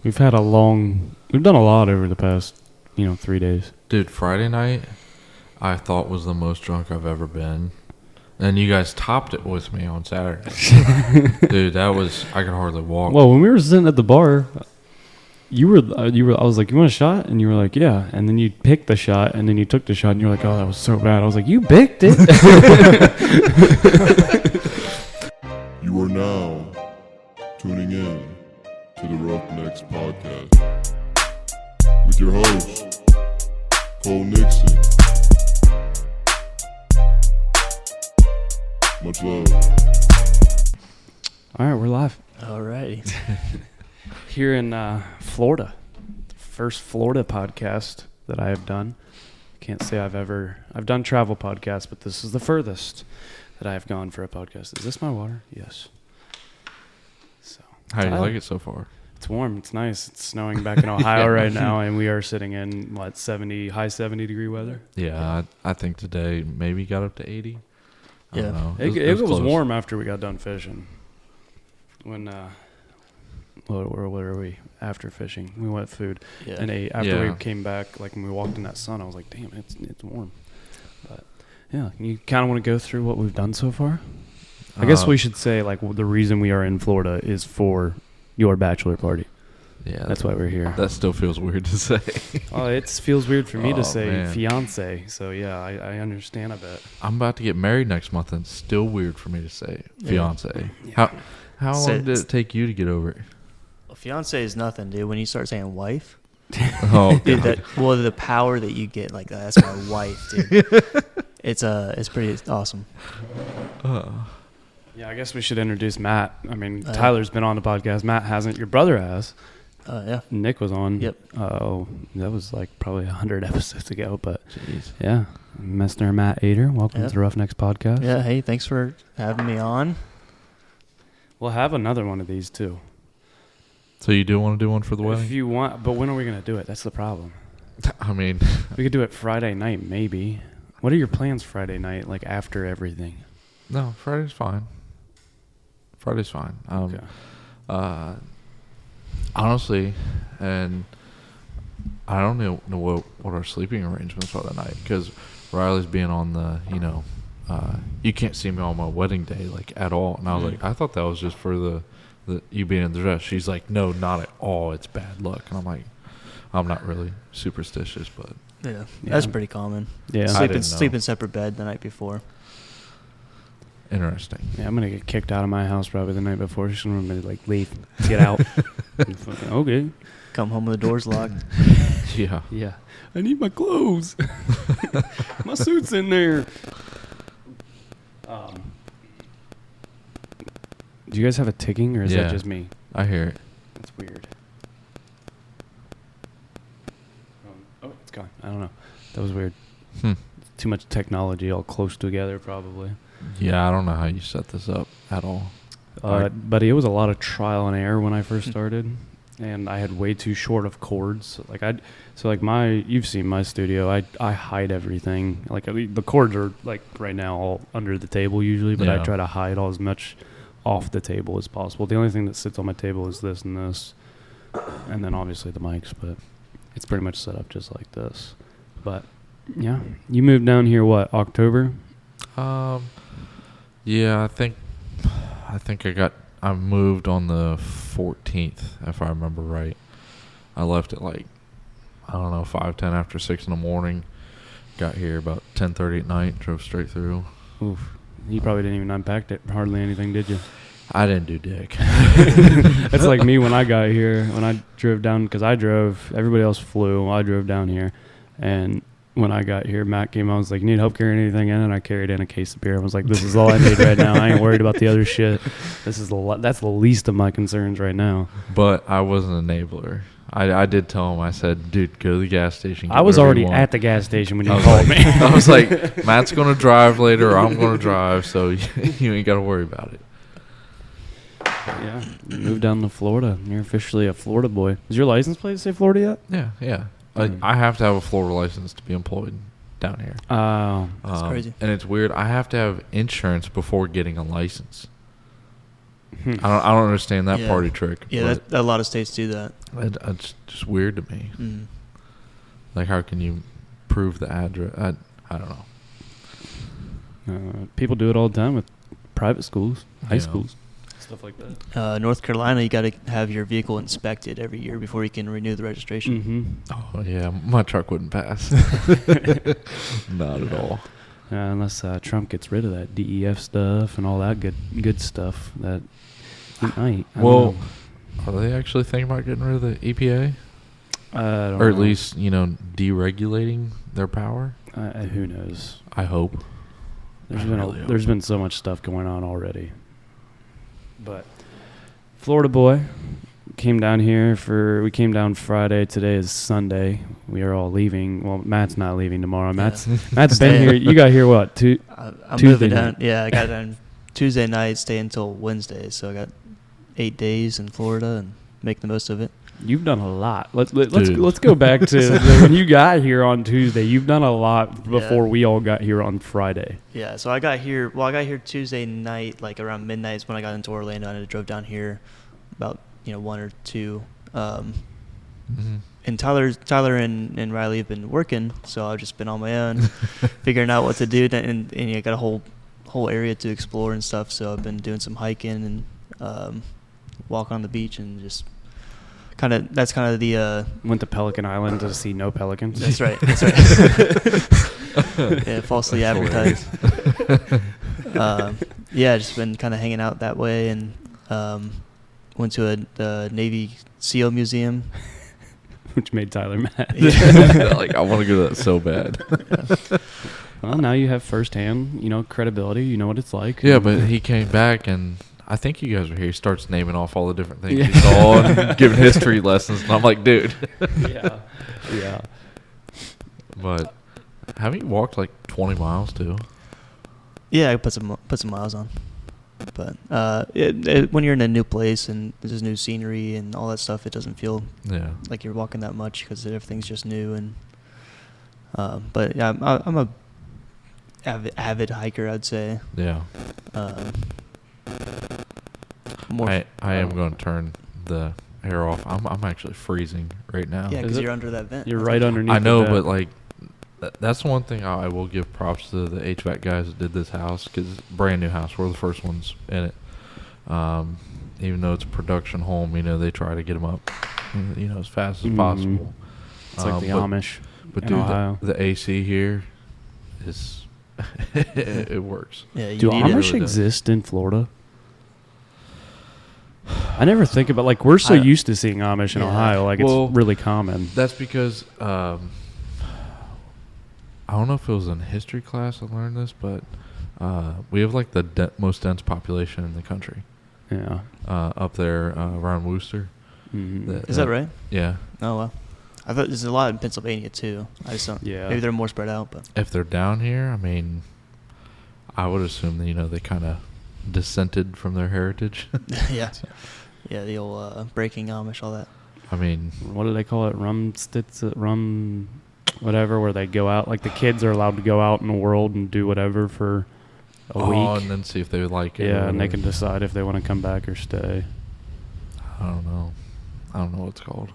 We've done a lot over the past, 3 days. Dude, Friday night, I thought was the most drunk I've ever been. And you guys topped it with me on Saturday. Dude, I could hardly walk. Well, when we were sitting at the bar, I was like, you want a shot? And you were like, yeah. And then you picked the shot, and then you took the shot, and you're like, oh, that was so bad. I was like, you picked it. You are now tuning in to the Ruff Next podcast with your host, Cole Nixon. Much love. All right, we're live. All righty. Here in Florida. First Florida podcast that I have done. Can't say I've done travel podcasts, but this is the furthest that I have gone for a podcast. Is this my water? Yes. So, How do you like it so far? It's warm. It's nice. It's snowing back in Ohio right now, and we are sitting in, high 70 degree weather? Yeah, I think today maybe got up to 80. I don't know. It was warm after we got done fishing. When, where were we? After fishing. We went food. Yeah. And after we came back, when we walked in that sun, I was like, damn, it's warm. But, yeah, you kind of want to go through what we've done so far? I guess we should say, the reason we are in Florida is for your bachelor party. Yeah. That's why we're here. That still feels weird to say. Oh, it feels weird for me to say man. fiance. So, yeah, I understand a bit. I'm about to get married next month, and it's still weird for me to say fiance. Yeah. How long did it take you to get over it? Well, fiance is nothing, dude. When you start saying wife, Oh, dude, God. the power that you get, that's my wife, dude. It's pretty awesome. Yeah, I guess we should introduce Matt. I mean, Tyler's been on the podcast. Matt hasn't. Your brother has. Yeah. Nick was on. Yep. That was probably 100 episodes ago. But Jeez. yeah, Mr. Matt Ader, welcome to the Rough Next podcast. Yeah. Hey, thanks for having me on. We'll have another one of these too. So you do want to do one for the wedding? If you want, but when are we going to do it? That's the problem. I mean, We could do it Friday night, maybe. What are your plans Friday night, after everything? no, Friday's fine. Friday's fine. Okay. Honestly, and I don't know what our sleeping arrangements are that night, because Riley's being on the, you can't see me on my wedding day, at all. And I was like, I thought that was just for the you being in the dress. She's like, no, not at all. It's bad luck. And I'm like, I'm not really superstitious, but Yeah. That's pretty common. Yeah. Sleep in separate bed the night before. interesting. Yeah, I'm going to get kicked out of my house probably the night before. She's going to be leave, get out. Okay. Come home with the doors locked. Yeah. Yeah. I need my clothes. My suit's in there. Do you guys have a ticking, or is that just me? I hear it. That's weird. Oh, it's gone. I don't know. That was weird. Too much technology all close together, probably. Yeah, I don't know how you set this up at all. But it was a lot of trial and error when I first started, and I had way too short of cords. You've seen my studio. I hide everything. The cords are right now all under the table usually, but I try to hide all as much off the table as possible. The only thing that sits on my table is this and this, and then obviously the mics. But it's pretty much set up just like this. But yeah, you moved down here October? Yeah, I think I moved on the 14th, if I remember right. I left at 5:10 after 6 in the morning. Got here about 10:30 at night. Drove straight through. Oof. You probably didn't even unpack hardly anything, did you? I didn't do dick. It's like me when I got here, when I drove down, because everybody else flew. I drove down here, and when I got here, Matt came out and was like, you need help carrying anything in? And I carried in a case of beer. I was like, this is all I need right now. I ain't worried about the other shit. That's the least of my concerns right now. But I was an enabler. I did tell him, I said, dude, go to the gas station. I was already at the gas station when you called me. I was like, Matt's going to drive later, or I'm going to drive, so you ain't got to worry about it. Yeah, you moved down to Florida. You're officially a Florida boy. Is your license plate say Florida yet? Yeah. I have to have a Florida license to be employed down here. That's crazy. And it's weird. I have to have insurance before getting a license. I don't understand that Yeah. party trick. Yeah, a lot of states do that. It's just weird to me. Mm. Like, how can you prove the address? I don't know. People do it all the time with private schools, high Yeah. schools, stuff like that. North Carolina, you got to have your vehicle inspected every year before you can renew the registration. Oh yeah, my truck wouldn't pass. Not at all. Unless Trump gets rid of that DEF stuff and all that good stuff. That he might. I Well, don't know. are they actually thinking about getting rid of the EPA, I don't or at know. least deregulating their power? Who knows? I hope. There's I been really there's hope. been so much stuff going on already. But Florida boy came down here we came down Friday. Today is Sunday. We are all leaving. Well, Matt's not leaving tomorrow. Matt's been Staying. here. You got here what? I'm Tuesday moving down. night. Yeah, I got down Tuesday night, stay until Wednesday. So I got 8 days in Florida and make the most of it. You've done a lot. Let's Dude. go back to when you got here on Tuesday. You've done a lot before we all got here on Friday. Yeah, so I got here. Well, I got here Tuesday night, like around midnight is when I got into Orlando, and I drove down here about 1 or 2. And Tyler and Riley have been working, so I've just been on my own, figuring out what to do, and you got a whole area to explore and stuff. So I've been doing some hiking and walk on the beach and just that's kind of the Went to Pelican Island to see no pelicans. That's right. Yeah, falsely advertised. Yeah, just been kind of hanging out that way, and went to a Navy SEAL museum. Which made Tyler mad. Like, I want to go to that so bad. Well, now you have firsthand, credibility. You know what it's like. Yeah, but he came back, and I think you guys were here. He starts naming off all the different things he saw and giving history lessons. And I'm like, dude. Yeah. But haven't you walked like 20 miles too? Yeah, I put some miles on. But when you're in a new place and there's new scenery and all that stuff, it doesn't feel like you're walking that much because everything's just new. And but yeah, I'm a avid hiker, I'd say. Yeah. I am going to turn the air off. I'm actually freezing right now. Yeah, because you're under that vent. You're right underneath. I know, the but vent. like that's one thing I will give props to the HVAC guys that did this house, because brand new house. We're the first ones in it. Even though it's a production home, they try to get them up, as fast as possible. It's like the Amish. But in dude, Ohio. the AC here is it works. Yeah, you Do need Amish it. really exist in Florida? I never think about we're so used to seeing Amish in Yeah. Ohio, it's really common. That's because I don't know if it was in history class I learned this, but we have like the most dense population in the country. Yeah. Up there around Worcester. Mhm. Is that right? Yeah. Oh wow. I thought there's a lot in Pennsylvania too. I just don't. Yeah. Maybe they're more spread out, but If they're down here, I mean, I would assume that they kind of dissented from their heritage. yeah, the old breaking Amish, all that. I mean, What do they call it? Whatever, where they go out. Like the kids are allowed to go out in the world and do whatever for a week. and then see if they would like it. Yeah, or and they whatever. can decide if they want to come back or stay. I don't know. I don't know what it's called.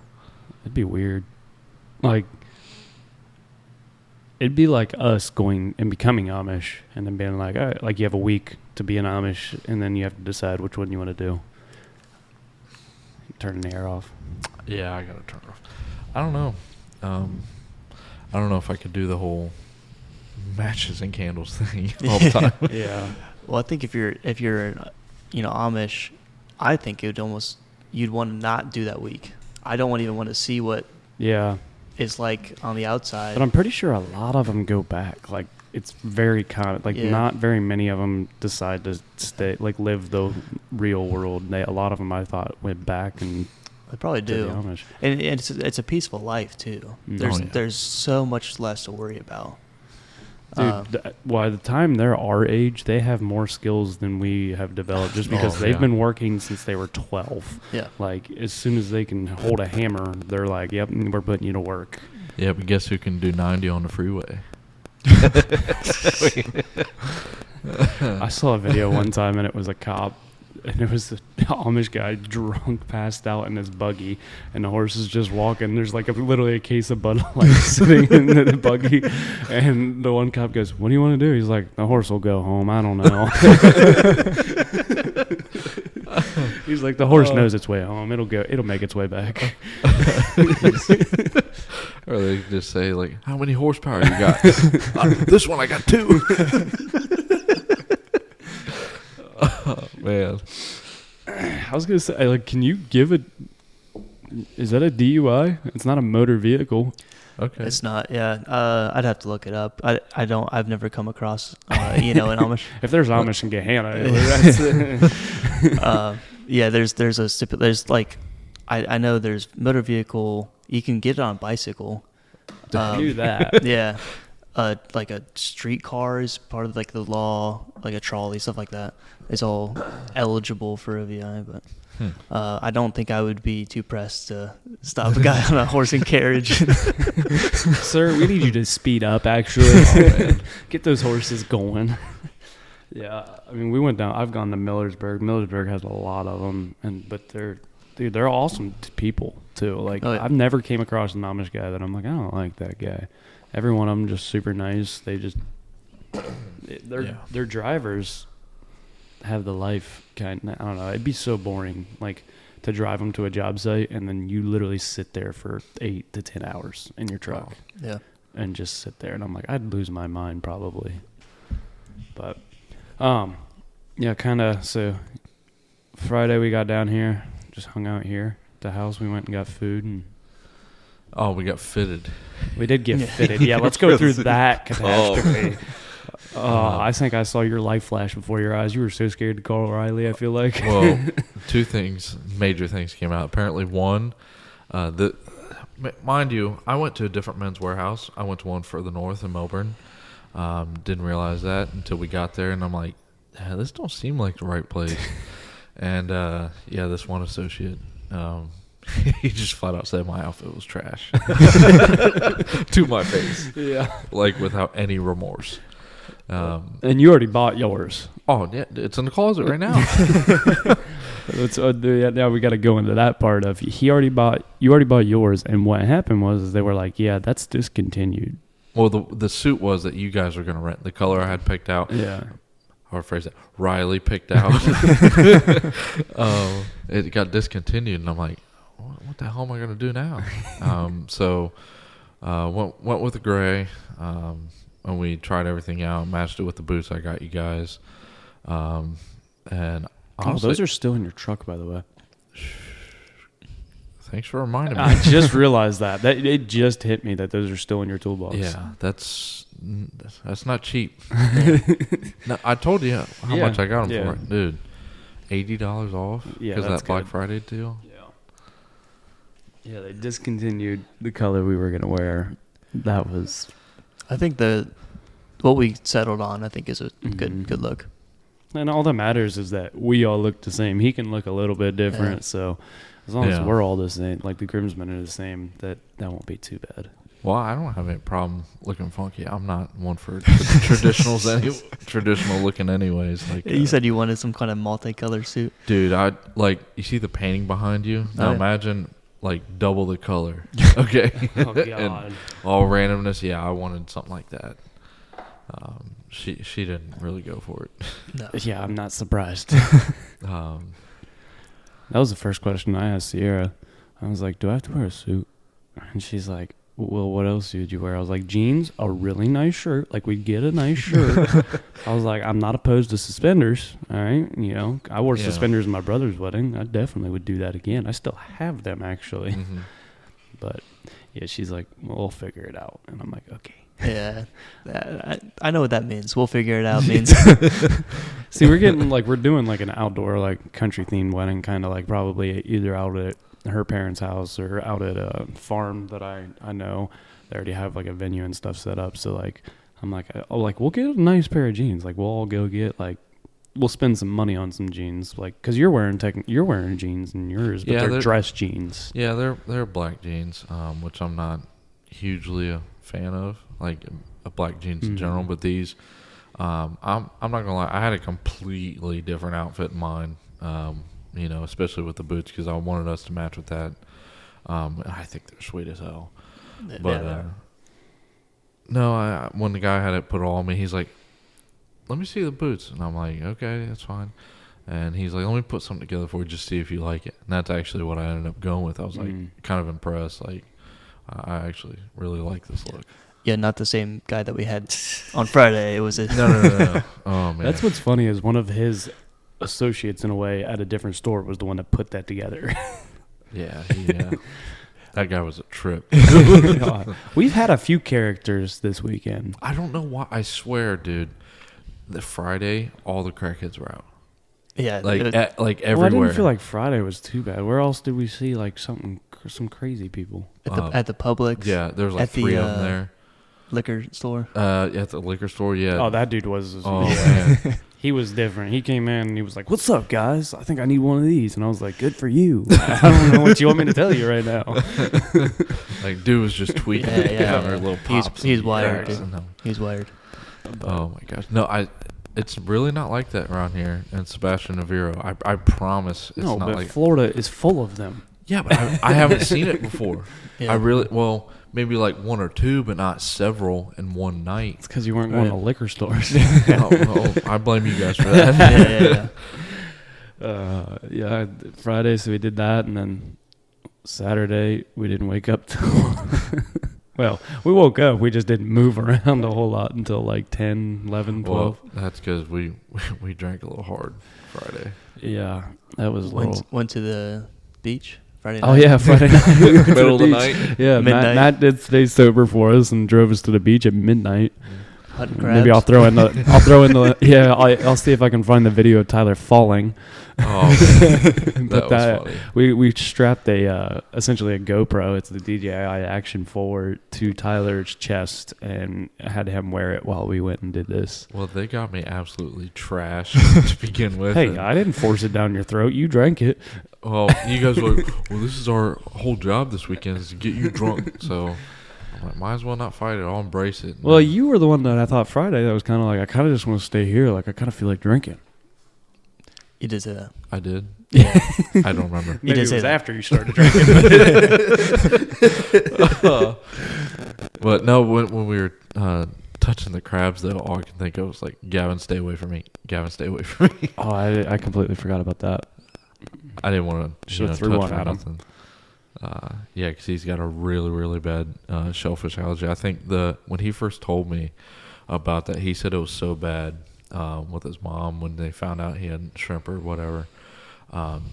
It'd be weird. It'd be like us going and becoming Amish and then being like, all right, like you have a week to be an Amish and then you have to decide which one you want to do. Turn the air off. Yeah, I gotta turn it off. I don't know. I don't know if I could do the whole matches and candles thing all the time. Yeah. Well, I think if you're Amish, I think you'd want to not do that week. I don't even want to see what Yeah. it's like on the outside. But I'm pretty sure a lot of them go back. It's very common. Yeah. Not very many of them decide to stay, live the real world. A lot of them, I thought, went back and They probably to the do, Amish. and it's a peaceful life too. Mm. There's so much less to worry about. Dude, by the time they're our age, they have more skills than we have developed just because they've been working since they were 12. Yeah. As soon as they can hold a hammer, they're like, yep, we're putting you to work. Yeah, but guess who can do 90 on the freeway? I saw a video one time and it was a cop and it was the Amish guy drunk, passed out in his buggy, and the horse is just walking. There's like literally a case of Bud Light sitting in the buggy, and the one cop goes, "What do you want to do?" He's like, "The horse will go home. I don't know." He's like, "The horse knows its way home. It'll make its way back." Or they just say like, "How many horsepower you got?" This one I got 2. Oh, man. I was gonna say, like, can you give it? Is that a DUI? It's not a motor vehicle. Okay. It's not. Yeah. I'd have to look it up. I've never come across an Amish. If there's Amish in Gehenna, yeah. There's like, I know there's motor vehicle. You can get it on a bicycle. Do that. Yeah. Like a streetcar is part of like the law, like a trolley, stuff like that. It's all eligible for a VI, but I don't think I would be too pressed to stop a guy on a horse and carriage. Sir, we need you to speed up, actually. Get those horses going. Yeah, I mean, we went down. I've gone to Millersburg. Millersburg has a lot of them, but they're awesome people too. Like, I've never came across an Amish guy that I'm like, I don't like that guy. Every one of them just super nice. Their drivers have the life kind. I don't know. It'd be so boring, like, to drive them to a job site and then you literally sit there for 8 to 10 hours in your truck. Yeah. And just sit there, and I'm like, I'd lose my mind probably. But, yeah, kind of. So Friday we got down here, just hung out here at the house. We went and got food and. Oh, we got fitted. We did get fitted. Yeah, let's go through that catastrophe. I think I saw your life flash before your eyes. You were so scared to call Riley, I feel like. Well, 2 major things came out. Apparently, one, mind you, I went to a different Men's Warehouse. I went to one further north in Melbourne. Didn't realize that until we got there, and I'm like, this don't seem like the right place. And, this one associate, he just flat out said my outfit was trash to my face. Yeah, like without any remorse. And you already bought yours. Oh yeah, it's in the closet right now. Now we got to go into that part of you already bought yours, and what happened was they were like, yeah, that's discontinued. Well, the suit was that you guys were going to rent. The color I had picked out. Yeah. Or phrase that Riley picked out. It got discontinued, and I'm like, what the hell am I going to do now? So went with the gray, and we tried everything out, matched it with the boots I got you guys. And honestly, those are still in your truck, by the way. Thanks for reminding me. I just realized that it just hit me that those are still in your toolbox. Yeah, that's not cheap. No, I told you how much I got them for, dude. $80 off because of that Black Friday deal. Yeah, they discontinued the color we were gonna wear. That was, I think what we settled on, I think, is a good look. And all that matters is that we all look the same. He can look a little bit different, so as long as we're all the same, like the groomsmen are the same, that won't be too bad. Well, I don't have any problem looking funky. I'm not one for traditional looking anyways. Like you said you wanted some kind of multicolored suit. Dude, you see the painting behind you? Now imagine like double the color. Okay. Oh God. And all randomness. Yeah, I wanted something like that. She didn't really go for it. No. Yeah, I'm not surprised. That was the first question I asked Sierra. I was like, do I have to wear a suit? And she's like, well, what else would you wear? I was like, jeans, a really nice shirt. Like, we'd get a nice shirt. I was like, I'm not opposed to suspenders. All right. You know, I wore suspenders in my brother's wedding. I definitely would do that again. I still have them, actually. Mm-hmm. But, yeah, she's like, well, we'll figure it out. And I'm like, okay. Yeah. I know what that means. We'll figure it out means. See, we're doing like an outdoor, like country themed wedding, kind of like probably either out at her parents' house or out at a farm that I know. They already have like a venue and stuff set up. So like, I'm like, we'll get a nice pair of jeans. Like, we'll all go get we'll spend some money on some jeans. Like, cause you're wearing jeans in yours, but they're dress jeans. Yeah, they're black jeans, which I'm not hugely a fan of, like black jeans in general. But these, I'm not gonna lie, I had a completely different outfit in mind especially with the boots because I wanted us to match with that. I think they're sweet as hell. But when the guy had it put all on me, he's like, let me see the boots. And I'm like, okay, that's fine. And he's like, let me put something together for you, just see if you like it. And that's actually what I ended up going with. I was like kind of impressed. Like, I actually really like this look. Yeah, not the same guy that we had on Friday. It was a No. Oh, man. That's what's funny is one of his associates in a way at a different store was the one that put that together. Yeah. That guy was a trip. We've had a few characters this weekend. I don't know why. I swear, dude, the Friday, all the crackheads were out. Yeah. Like everywhere. Well, I didn't feel like Friday was too bad. Where else did we see like some crazy people? At the Publix. Yeah, there was like three of them there. Liquor store. At the liquor store, yeah. Oh, that dude was. Oh, man. He was different. He came in and he was like, "What's up, guys? I think I need one of these." And I was like, "Good for you." I don't know what you want me to tell you right now. Like, dude was just tweaking counter, little pops. He's wired. He's wired. Oh my gosh, no, it's really not like that around here in Sebastian Navarro. I promise. It's No, not but like Florida is full of them. Yeah, but I haven't seen it before. Yeah. Maybe like one or two, but not several in one night. It's because you weren't going to liquor stores. I blame you guys for that. Yeah. Friday, so we did that, and then Saturday we didn't wake up till. Well, we woke up. We just didn't move around a whole lot until like 10, 11, 12. Well, that's because we drank a little hard Friday. Yeah, that was went to the beach. Friday night. Oh yeah, Friday night. Middle of the night. Yeah, Matt did stay sober for us and drove us to the beach at midnight. Hunting crabs. Maybe I'll throw in the yeah. I'll see if I can find the video of Tyler falling. Oh, that was funny. We strapped essentially a GoPro. It's the DJI Action 4 to Tyler's chest and had him wear it while we went and did this. Well, they got me absolutely trashed to begin with. Hey, I didn't force it down your throat. You drank it. Well, you guys were like, well, this is our whole job this weekend is to get you drunk. So I'm like, might as well not fight it. I'll embrace it. Well, you were the one that I thought Friday that was kind of like, I kind of just want to stay here. Like, I kind of feel like drinking. You did say that. I did? Yeah. I don't remember. Maybe did it was say after you started drinking. But no, when we were touching the crabs, though, all I can think of was like, Gavin, stay away from me. Gavin, stay away from me. Oh, I completely forgot about that. I didn't want to Should have threw one at him. Yeah, because he's got a really, really bad shellfish allergy. I think when he first told me about that, he said it was so bad with his mom when they found out he had shrimp or whatever.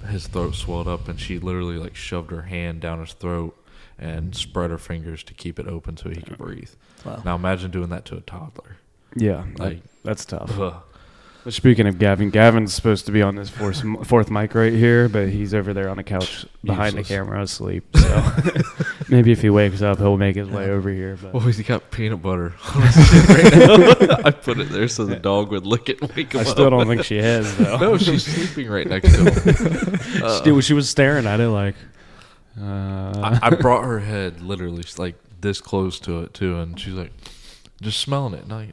His throat swelled up, and she literally like shoved her hand down his throat and spread her fingers to keep it open so he could breathe. Wow. Now imagine doing that to a toddler. Yeah, Like that's tough. Ugh. But speaking of Gavin's supposed to be on this fourth mic right here, but he's over there on the couch behind the camera asleep. So maybe if he wakes up, he'll make his way over here. But. Well, he's got peanut butter on his chin right now. I put it there so the dog would lick it and wake him up. I still don't think she has, though. No, she's sleeping right next to him. She was staring at it like... I brought her head literally like this close to it, too, and she's like, just smelling it. No,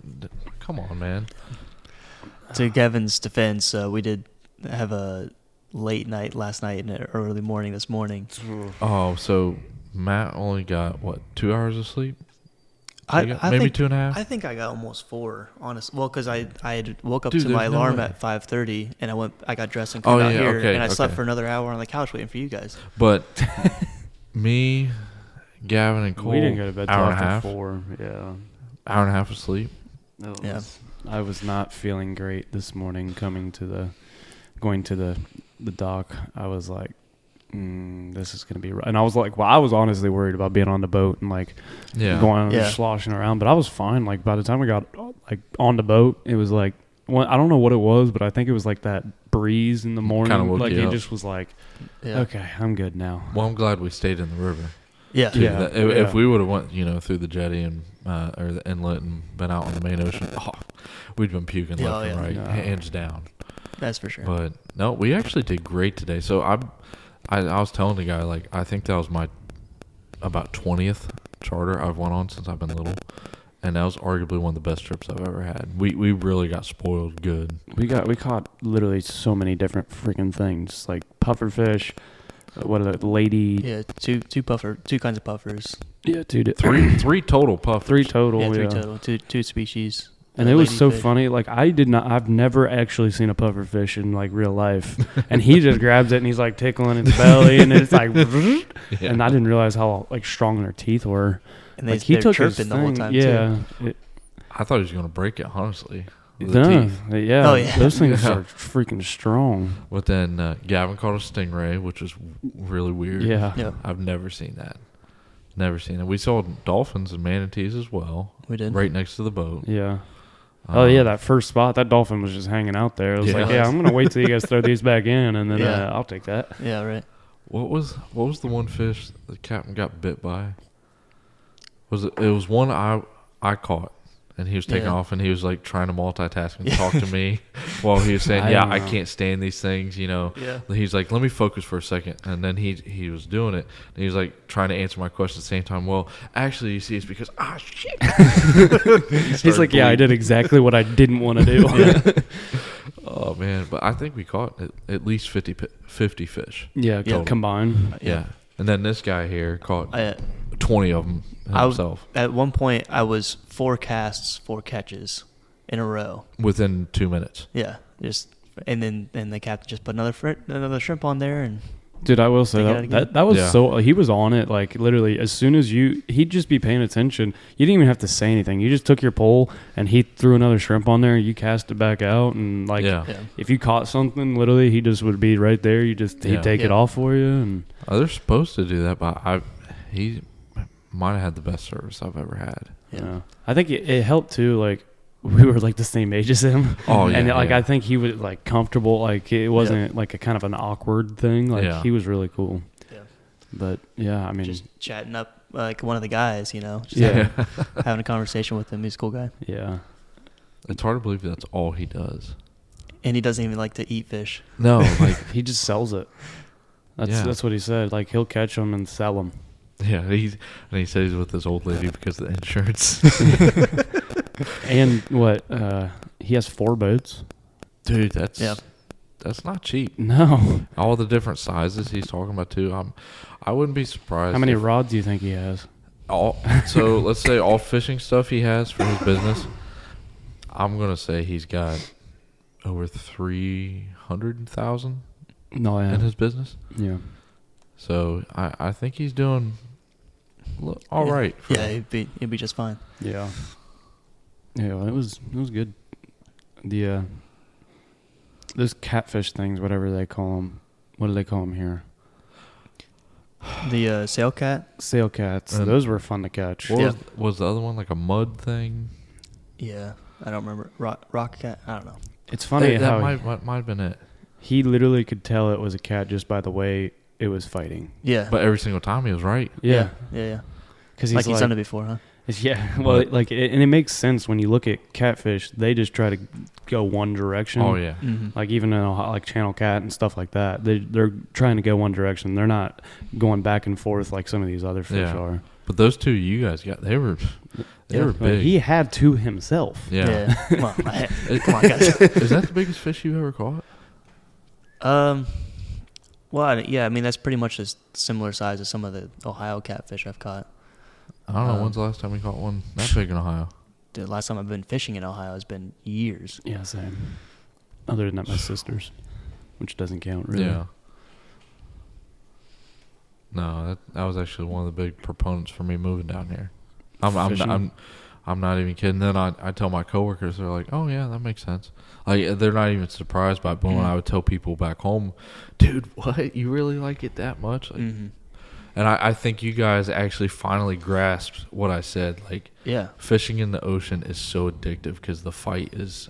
come on, man. To Gavin's defense, we did have a late night last night and an early morning this morning. Oh, so Matt only got, 2 hours of sleep? Maybe think 2.5? I think I got almost 4, honest. Well, because I had woke up Dude, to my alarm way. at 5:30, and I got dressed and came out here, and I slept for another hour on the couch waiting for you guys. But me, Gavin, and Cole, we didn't go to bed till hour and a after half. 4. Yeah. Hour and a half of sleep. Yeah. I was not feeling great this morning going to the dock. I was like, this is going to be right. And I was like, I was honestly worried about being on the boat and like going sloshing around, but I was fine. Like by the time we got like on the boat, it was like, I don't know what it was, but I think it was like that breeze in the morning. Kind of woke like you it up. just was like, okay, I'm good now. Well, I'm glad we stayed in the river. Yeah. If we would have went, through the jetty and or the inlet and been out on the main ocean, we'd been puking left and right, hands down. That's for sure. But no, we actually did great today. So I was telling the guy, like, I think that was my about 20th charter I've went on since I've been little, and that was arguably one of the best trips I've ever had. We really got spoiled good. We caught literally so many different freaking things, like pufferfish. What are the lady? Yeah, two kinds of puffers. Yeah, Three total puffers. Three total. Yeah, three Yeah. total. Two species. And it was so Ladyfish. funny. Like I've never actually seen a pufferfish in like real life, and he just grabs it and he's like tickling its belly, and it's like, Yeah. and I didn't realize how like strong their teeth were. And Like, they're chirping the whole time Yeah. too. I thought he was gonna break it, honestly. The No, teeth. yeah. Oh, yeah. Those things Yeah. are freaking strong. But then Gavin caught a stingray, which was really weird. Yeah. Yeah, I've never seen that. Never seen it. We saw dolphins and manatees as well, we did. right next to the boat. Yeah. Oh yeah, that first spot, that dolphin was just hanging out there. It was Yeah. like, yeah, I'm gonna wait till you guys throw these back in, and then Yeah. I'll take that. Yeah, right. What was the one fish the captain got bit by? It was one I caught, and he was taking Yeah. off, and he was like trying to multitask and talk to me while he was saying, I "Yeah, don't I know. can't stand these things," you know. Yeah. He's like, "Let me focus for a second," and then he was doing it, and he was like trying to answer my question at the same time. Well, actually, you see, it's because shit. He's like, yeah, I did exactly what I didn't want to do. Oh man, but I think we caught at least 50 fish. Yeah, Yeah. combined. Yeah, and then this guy here caught I, 20 of them himself at one point, I was 4 casts, 4 catches in a row. within 2 minutes. Yeah, and then the captain just put another shrimp on there, and Dude, I will say They got it that was Yeah. so. He was on it like literally as soon as he'd just be paying attention. You didn't even have to say anything. You just took your pole and he threw another shrimp on there. And you cast it back out, and like Yeah. if you caught something, literally he just would be right there. He'd Yeah. take it Yeah. off for you. And They're supposed to do that, but he might have had the best service I've ever had. yeah. I think it helped too. Like we were like the same age as him. Oh, yeah, and like yeah. I think he was like comfortable. Like it wasn't like a kind of an awkward thing. Like Yeah. he was really cool. Yeah. But yeah, I mean, Just chatting up like one of the guys, just yeah, having a conversation with him. He's a cool guy, yeah. It's hard to believe that's all he does. and he doesn't even like to eat fish. No, like He just sells it. Yeah. That's what he said. Like he'll catch them and sell them. yeah, he said he's with this old lady because of the insurance. And what? He has 4 boats. Dude, that's Yeah. that's not cheap. No. All the different sizes he's talking about too. I wouldn't be surprised. How many if rods do you think he has? so let's say all fishing stuff he has for his business. I'm gonna say he's got over 300,000 No, in his business. yeah. So I think he's doing all Yeah. right. for- Yeah, he'd be just fine. Yeah. Yeah, well, it was good. The those catfish things, whatever they call them. What do they call them here? The sail cat. Sail cats. And- Those were fun to catch. What Yeah. was the other one, like a mud thing? Yeah, I don't remember. Rock cat. I don't know. It's funny that how might have been it. he literally could tell it was a cat just by the way it was fighting. Yeah, But every single time he was right. Yeah, yeah. because Like he's done it before, huh? Yeah, well, and it makes sense when you look at catfish. They just try to go one direction. Oh yeah. Mm-hmm. Like even in like channel cat and stuff like that, they're trying to go one direction. They're not going back and forth like some of these other fish Yeah. are. But those two you guys got, they were Like, big. he had 2 himself. yeah. Come on, come on, guys. Is that the biggest fish you ever caught? Well, yeah. I mean, that's pretty much a similar size as some of the Ohio catfish I've caught. I don't know. When's the last time we caught one that big in Ohio? The last time I've been fishing in Ohio has been years. Yeah, same. Other than that, my sister's, which doesn't count really. Yeah. No, that was actually one of the big proponents for me moving down here. Fishing? I'm not even kidding. Then I tell my coworkers, they're like, "Oh yeah, that makes sense." Like they're not even surprised by it. But when I would tell people back home, "Dude, what? You really like it that much?" Like, Mm-hmm. and I think you guys actually finally grasped what I said. Like, Yeah. fishing in the ocean is so addictive because the fight is,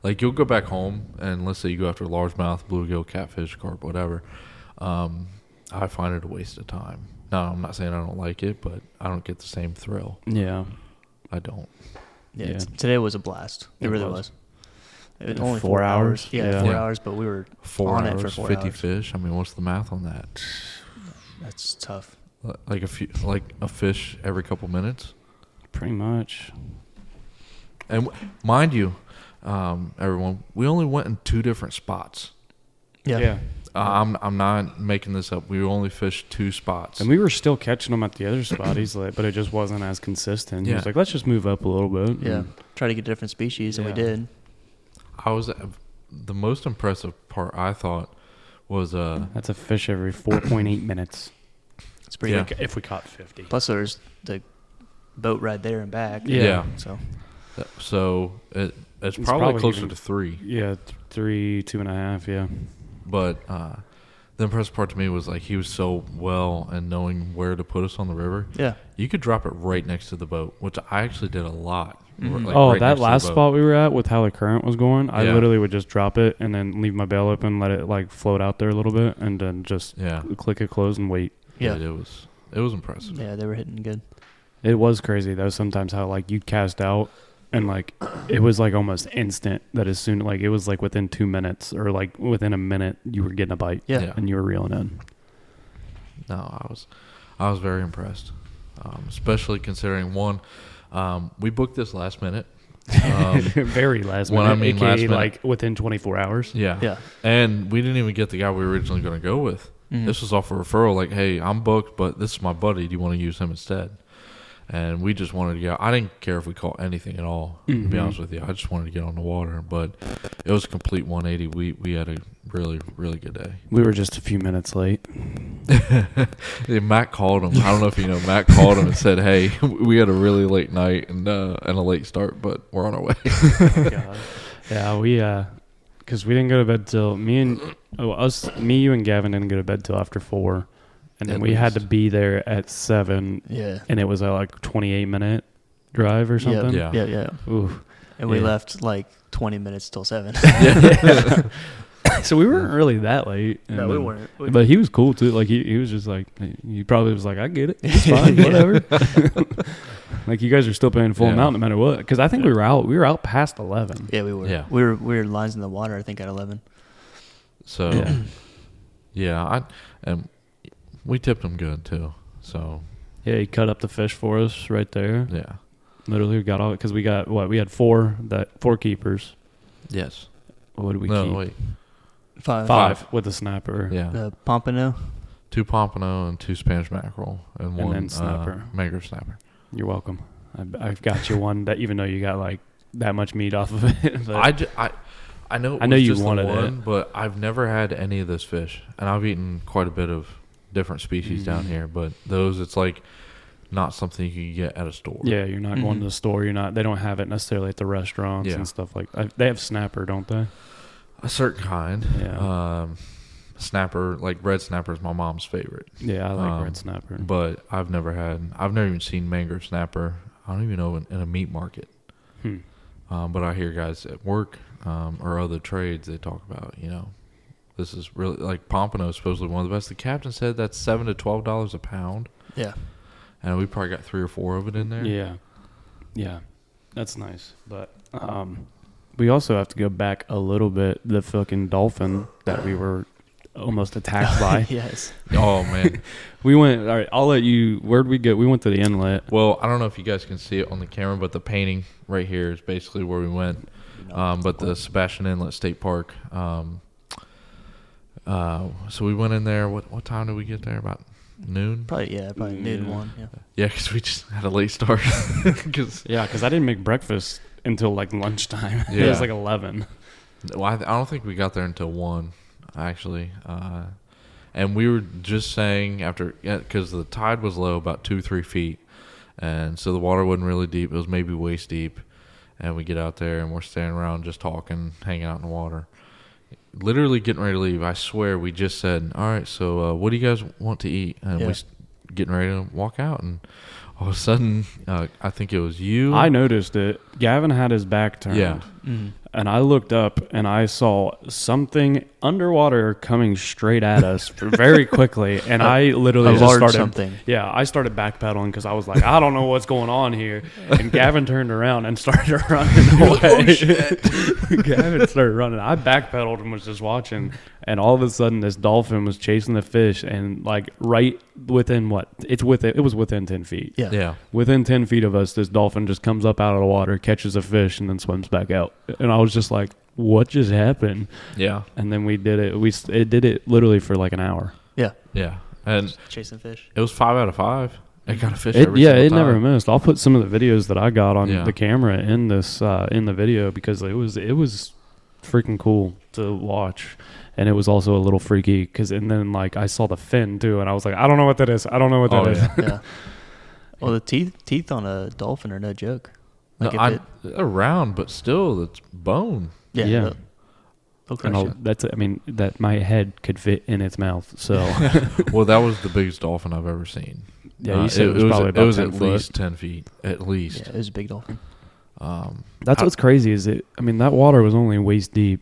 like, you'll go back home and let's say you go after largemouth, bluegill, catfish, carp, whatever. I find it a waste of time. No, I'm not saying I don't like it, but I don't get the same thrill. Yeah. I don't. Yeah. Yeah. Today was a blast. It really was. It was only 4 hours? Yeah, Yeah. 4 Yeah. hours, but we were 4 on hours, it for 4 50 hours. fish. I mean, what's the math on that? That's tough. Like a fish every couple minutes. Pretty much. And mind you, everyone, we only went in 2 different spots. Yeah. I'm not making this up. We only fished 2 spots, and we were still catching them at the other spot. He's like, but it just wasn't as consistent. He was like, let's just move up a little bit. Yeah, try to get different species, and we did. The most impressive part I thought was that's a fish every 4.8 minutes. It's pretty good if we caught 50. Plus, there's the boat ride there and back. Yeah. So it's probably closer to 3. Yeah, 3, 2.5. Yeah. But the impressive part to me was like he was so well and knowing where to put us on the river. Yeah. You could drop it right next to the boat, which I actually did a lot. Mm-hmm. Like right that last spot we were at with how the current was going, I literally would just drop it and then leave my bail open, let it like float out there a little bit, and then just click it close and wait. Yeah, it was impressive. Yeah, they were hitting good. It was crazy though. Sometimes how like you'd cast out and like it was like almost instant that as soon like it was like within 2 minutes or like within a minute you were getting a bite. And you were reeling in. No, I was very impressed, especially considering one. We booked this last minute. Very last minute. When I mean last minute, like within 24 hours. Yeah. And we didn't even get the guy we were originally going to go with. Mm-hmm. This was off a referral. Like, hey, I'm booked, but this is my buddy. Do you want to use him instead? And we just wanted to get out. I didn't care if we caught anything at all, to be honest with you. I just wanted to get on the water. But it was a complete 180. We had a really, really good day. We were just a few minutes late. Matt called him. I don't know if you know. Matt called him and said, hey, we had a really late night and a late start, but we're on our way. God. Yeah, we because we didn't go to bed till me, you, and Gavin didn't go to bed till after 4. And then we had to be there at 7. Yeah. And it was a like 28-minute drive or something. Yeah. Ooh. And we left like 20 minutes till 7. So we weren't really that late. No, we weren't. But he was cool too. Like he was just like, he probably was like, I get it. It's fine, whatever. Like you guys are still paying full amount no matter what. Because I think we were out past 11. Yeah, we were. Yeah. We were lines in the water, I think, at 11. So, and we tipped him good too. So yeah, he cut up the fish for us right there. Yeah, literally we got all because we got we had 4 keepers. Yes. What did we keep? No, wait. 5 with a snapper. Yeah. The pompano. 2 pompano and 2 Spanish mackerel and 1 snapper. mangrove snapper. You're welcome. I've got you one that even though you got like that much meat off of it. I know. I know you wanted it, but I've never had any of this fish, and I've eaten quite a bit of different species down here. But those, it's like not something you can get at a store. Yeah, you're not going to the store. You're not. They don't have it necessarily at the restaurants and stuff like that. They have snapper, don't they? A certain kind. Yeah. Snapper, like red snapper, is my mom's favorite. Yeah, I like red snapper. But I've never even seen mangrove snapper. I don't even know in a meat market. But I hear guys at work or other trades, they talk about, this is really like pompano is supposedly one of the best. The captain said that's $7 to $12 a pound. Yeah. And we probably got 3 or 4 of it in there. Yeah, that's nice. But we also have to go back a little bit. The fucking dolphin that we were almost attacked by. Yes. Oh man. We went. All right. I'll let you. Where'd we go? We went to the inlet. Well, I don't know if you guys can see it on the camera, but the painting right here is basically where we went. But the Sebastian Inlet State Park. So we went in there. What time did we get there? About noon? Probably noon 1. Yeah. Yeah, because we just had a late start. Because I didn't make breakfast until like lunchtime. Yeah. It was like 11. Well, I don't think we got there until 1, actually. And we were just saying because the tide was low, about 2-3 feet, and so the water wasn't really deep. It was maybe waist deep. And we get out there and we're standing around just talking, hanging out in the water. Literally getting ready to leave. I swear we just said, all right, so what do you guys want to eat? And we getting ready to walk out. And all of a sudden, I think it was you. I noticed it. Gavin had his back turned. Yeah. and I looked up and I saw something underwater coming straight at us very quickly, and I literally just started something. Yeah, I started backpedaling because I was like, I don't know what's going on here. And Gavin turned around and started running away. Oh, shit. Gavin started running. I backpedaled and was just watching, and all of a sudden this dolphin was chasing the fish, and like right within it was within 10 feet. Yeah. Within 10 feet of us, this dolphin just comes up out of the water, catches a fish, and then swims back out. And I was just like, what just happened? Yeah. And then we did it. It did it literally for like an hour. Yeah. Yeah. And Just chasing fish. it was 5 out of 5. It got a fish every single it time. never missed. I'll put some of the videos that I got on Yeah. the camera in this in the video, because it was freaking cool to watch. And it was also a little freaky and then like I saw the fin too, and I was like, I don't know what that is. I don't know what that is. Yeah. Yeah. Well, the teeth on a dolphin are no joke. No, Like they're round, but still, it's bone. yeah. Yeah. They'll crush you. That my head could fit in its mouth. So Well, that was the biggest dolphin I've ever seen. yeah, you said it was probably about it was 10 at foot. least 10 feet, at least. Yeah, it was a big dolphin. That's what's crazy is that water was only waist deep,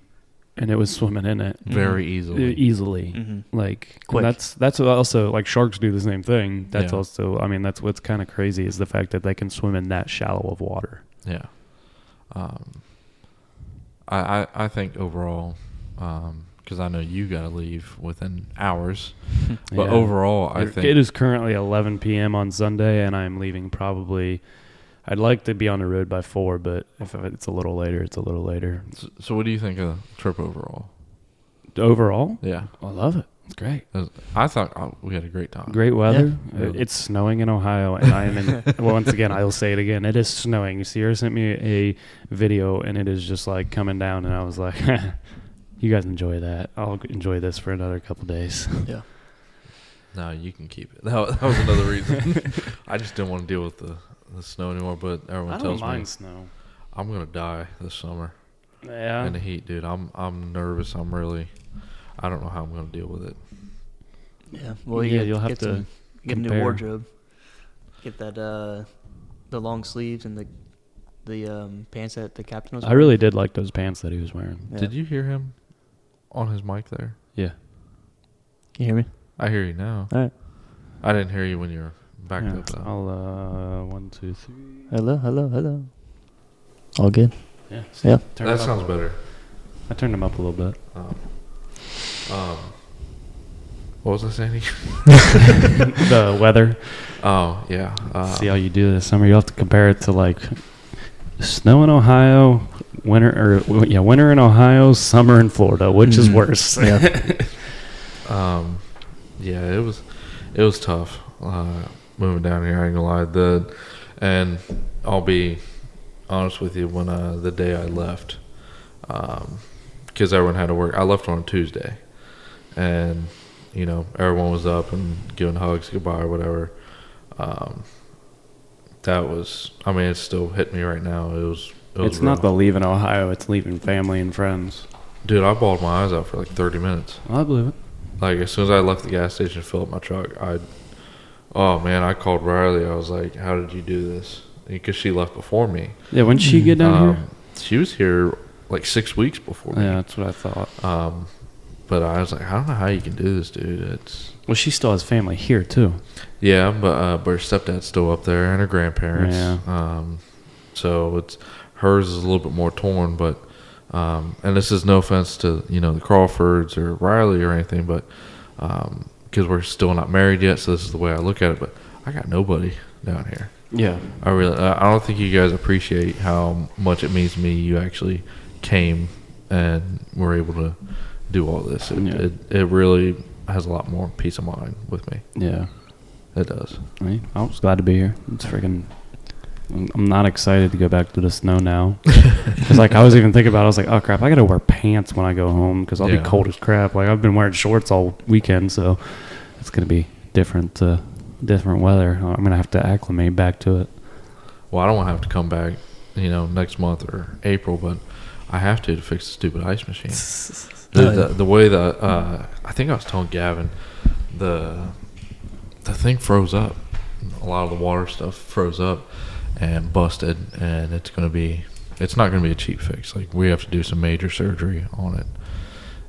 and it was swimming in it Very easily. easily. Mm-hmm. Like Quick. that's also like sharks do the same thing. That's Yeah. also that's what's kind of crazy is the fact that they can swim in that shallow of water. Yeah. I think overall, because I know you got to leave within hours, but Yeah. overall, I think It is currently 11 p.m. on Sunday, and I'm leaving probably. I'd like to be on the road by 4, but if it's a little later, it's a little later. So what do you think of the trip overall? Overall, Yeah. I love it. It's great. I thought we had a great time. Great weather. Yeah. It's snowing in Ohio, and I am in. Once again, I will say it again. It is snowing. Sierra sent me a video, and it is just like coming down, and I was like, "You guys enjoy that. I'll enjoy this for another couple days." Yeah. No, you can keep it. That was another reason. I just didn't want to deal with the snow anymore, but everyone I don't tells me mind snow. I'm going to die this summer Yeah. in the heat, dude. I'm nervous. I don't know how I'm going to deal with it. Yeah. Well, You'll have to get a new compare. wardrobe. Get that the long sleeves and the pants that the captain was I wearing. really did like those pants that he was wearing. Yeah. Did you hear him on his mic there? Yeah. Can you hear me? I hear you now. All right. I didn't hear you when you were backed Yeah. up, though. I'll 1, 2, 3. Hello. All good. Yeah. Yeah. Turn That it up. sounds better. I turned him up a little bit. What was I saying? The weather. Oh, yeah. See how you do this summer. You'll have to compare it to like snow in Ohio, winter in Ohio, summer in Florida. Which is worse? Yeah, it was tough moving down here. I ain't gonna lie. And I'll be honest with you, when the day I left, because everyone had to work. I left on a Tuesday, and everyone was up and giving hugs goodbye or whatever. That was, it still hit me right now. It was It's rough. not the leaving Ohio. It's leaving family and friends. Dude, I bawled my eyes out for like 30 minutes. I believe it. Like, as soon as I left the gas station to fill up my truck, I called Riley. I was like, how did you do this? Because she left before me. Yeah. When did she get down here? She was here like 6 weeks before me. Yeah, that's what I thought. But I was like, I don't know how you can do this, dude. Well, she still has family here too. Yeah, but her stepdad's still up there and her grandparents. Yeah. So hers is a little bit more torn, but and this is no offense to the Crawfords or Riley or anything, but because we're still not married yet, so this is the way I look at it. But I got nobody down here. Yeah. I don't think you guys appreciate how much it means to me. You actually came and were able to do all this. It really has a lot more peace of mind with me. Yeah. It does. I was glad to be here. It's freaking. I'm not excited to go back to the snow now. Because I was even thinking about it. I was like, oh crap, I got to wear pants when I go home because I'll be cold as crap. Like I've been wearing shorts all weekend, so it's gonna be different weather. I'm gonna have to acclimate back to it. Well, I don't want to have to come back, next month or April, but I have to fix the stupid ice machine. The way that I think I was telling Gavin, the thing froze up. A lot of the water stuff froze up and busted, and it's going to be it's not going to be a cheap fix. Like, we have to do some major surgery on it,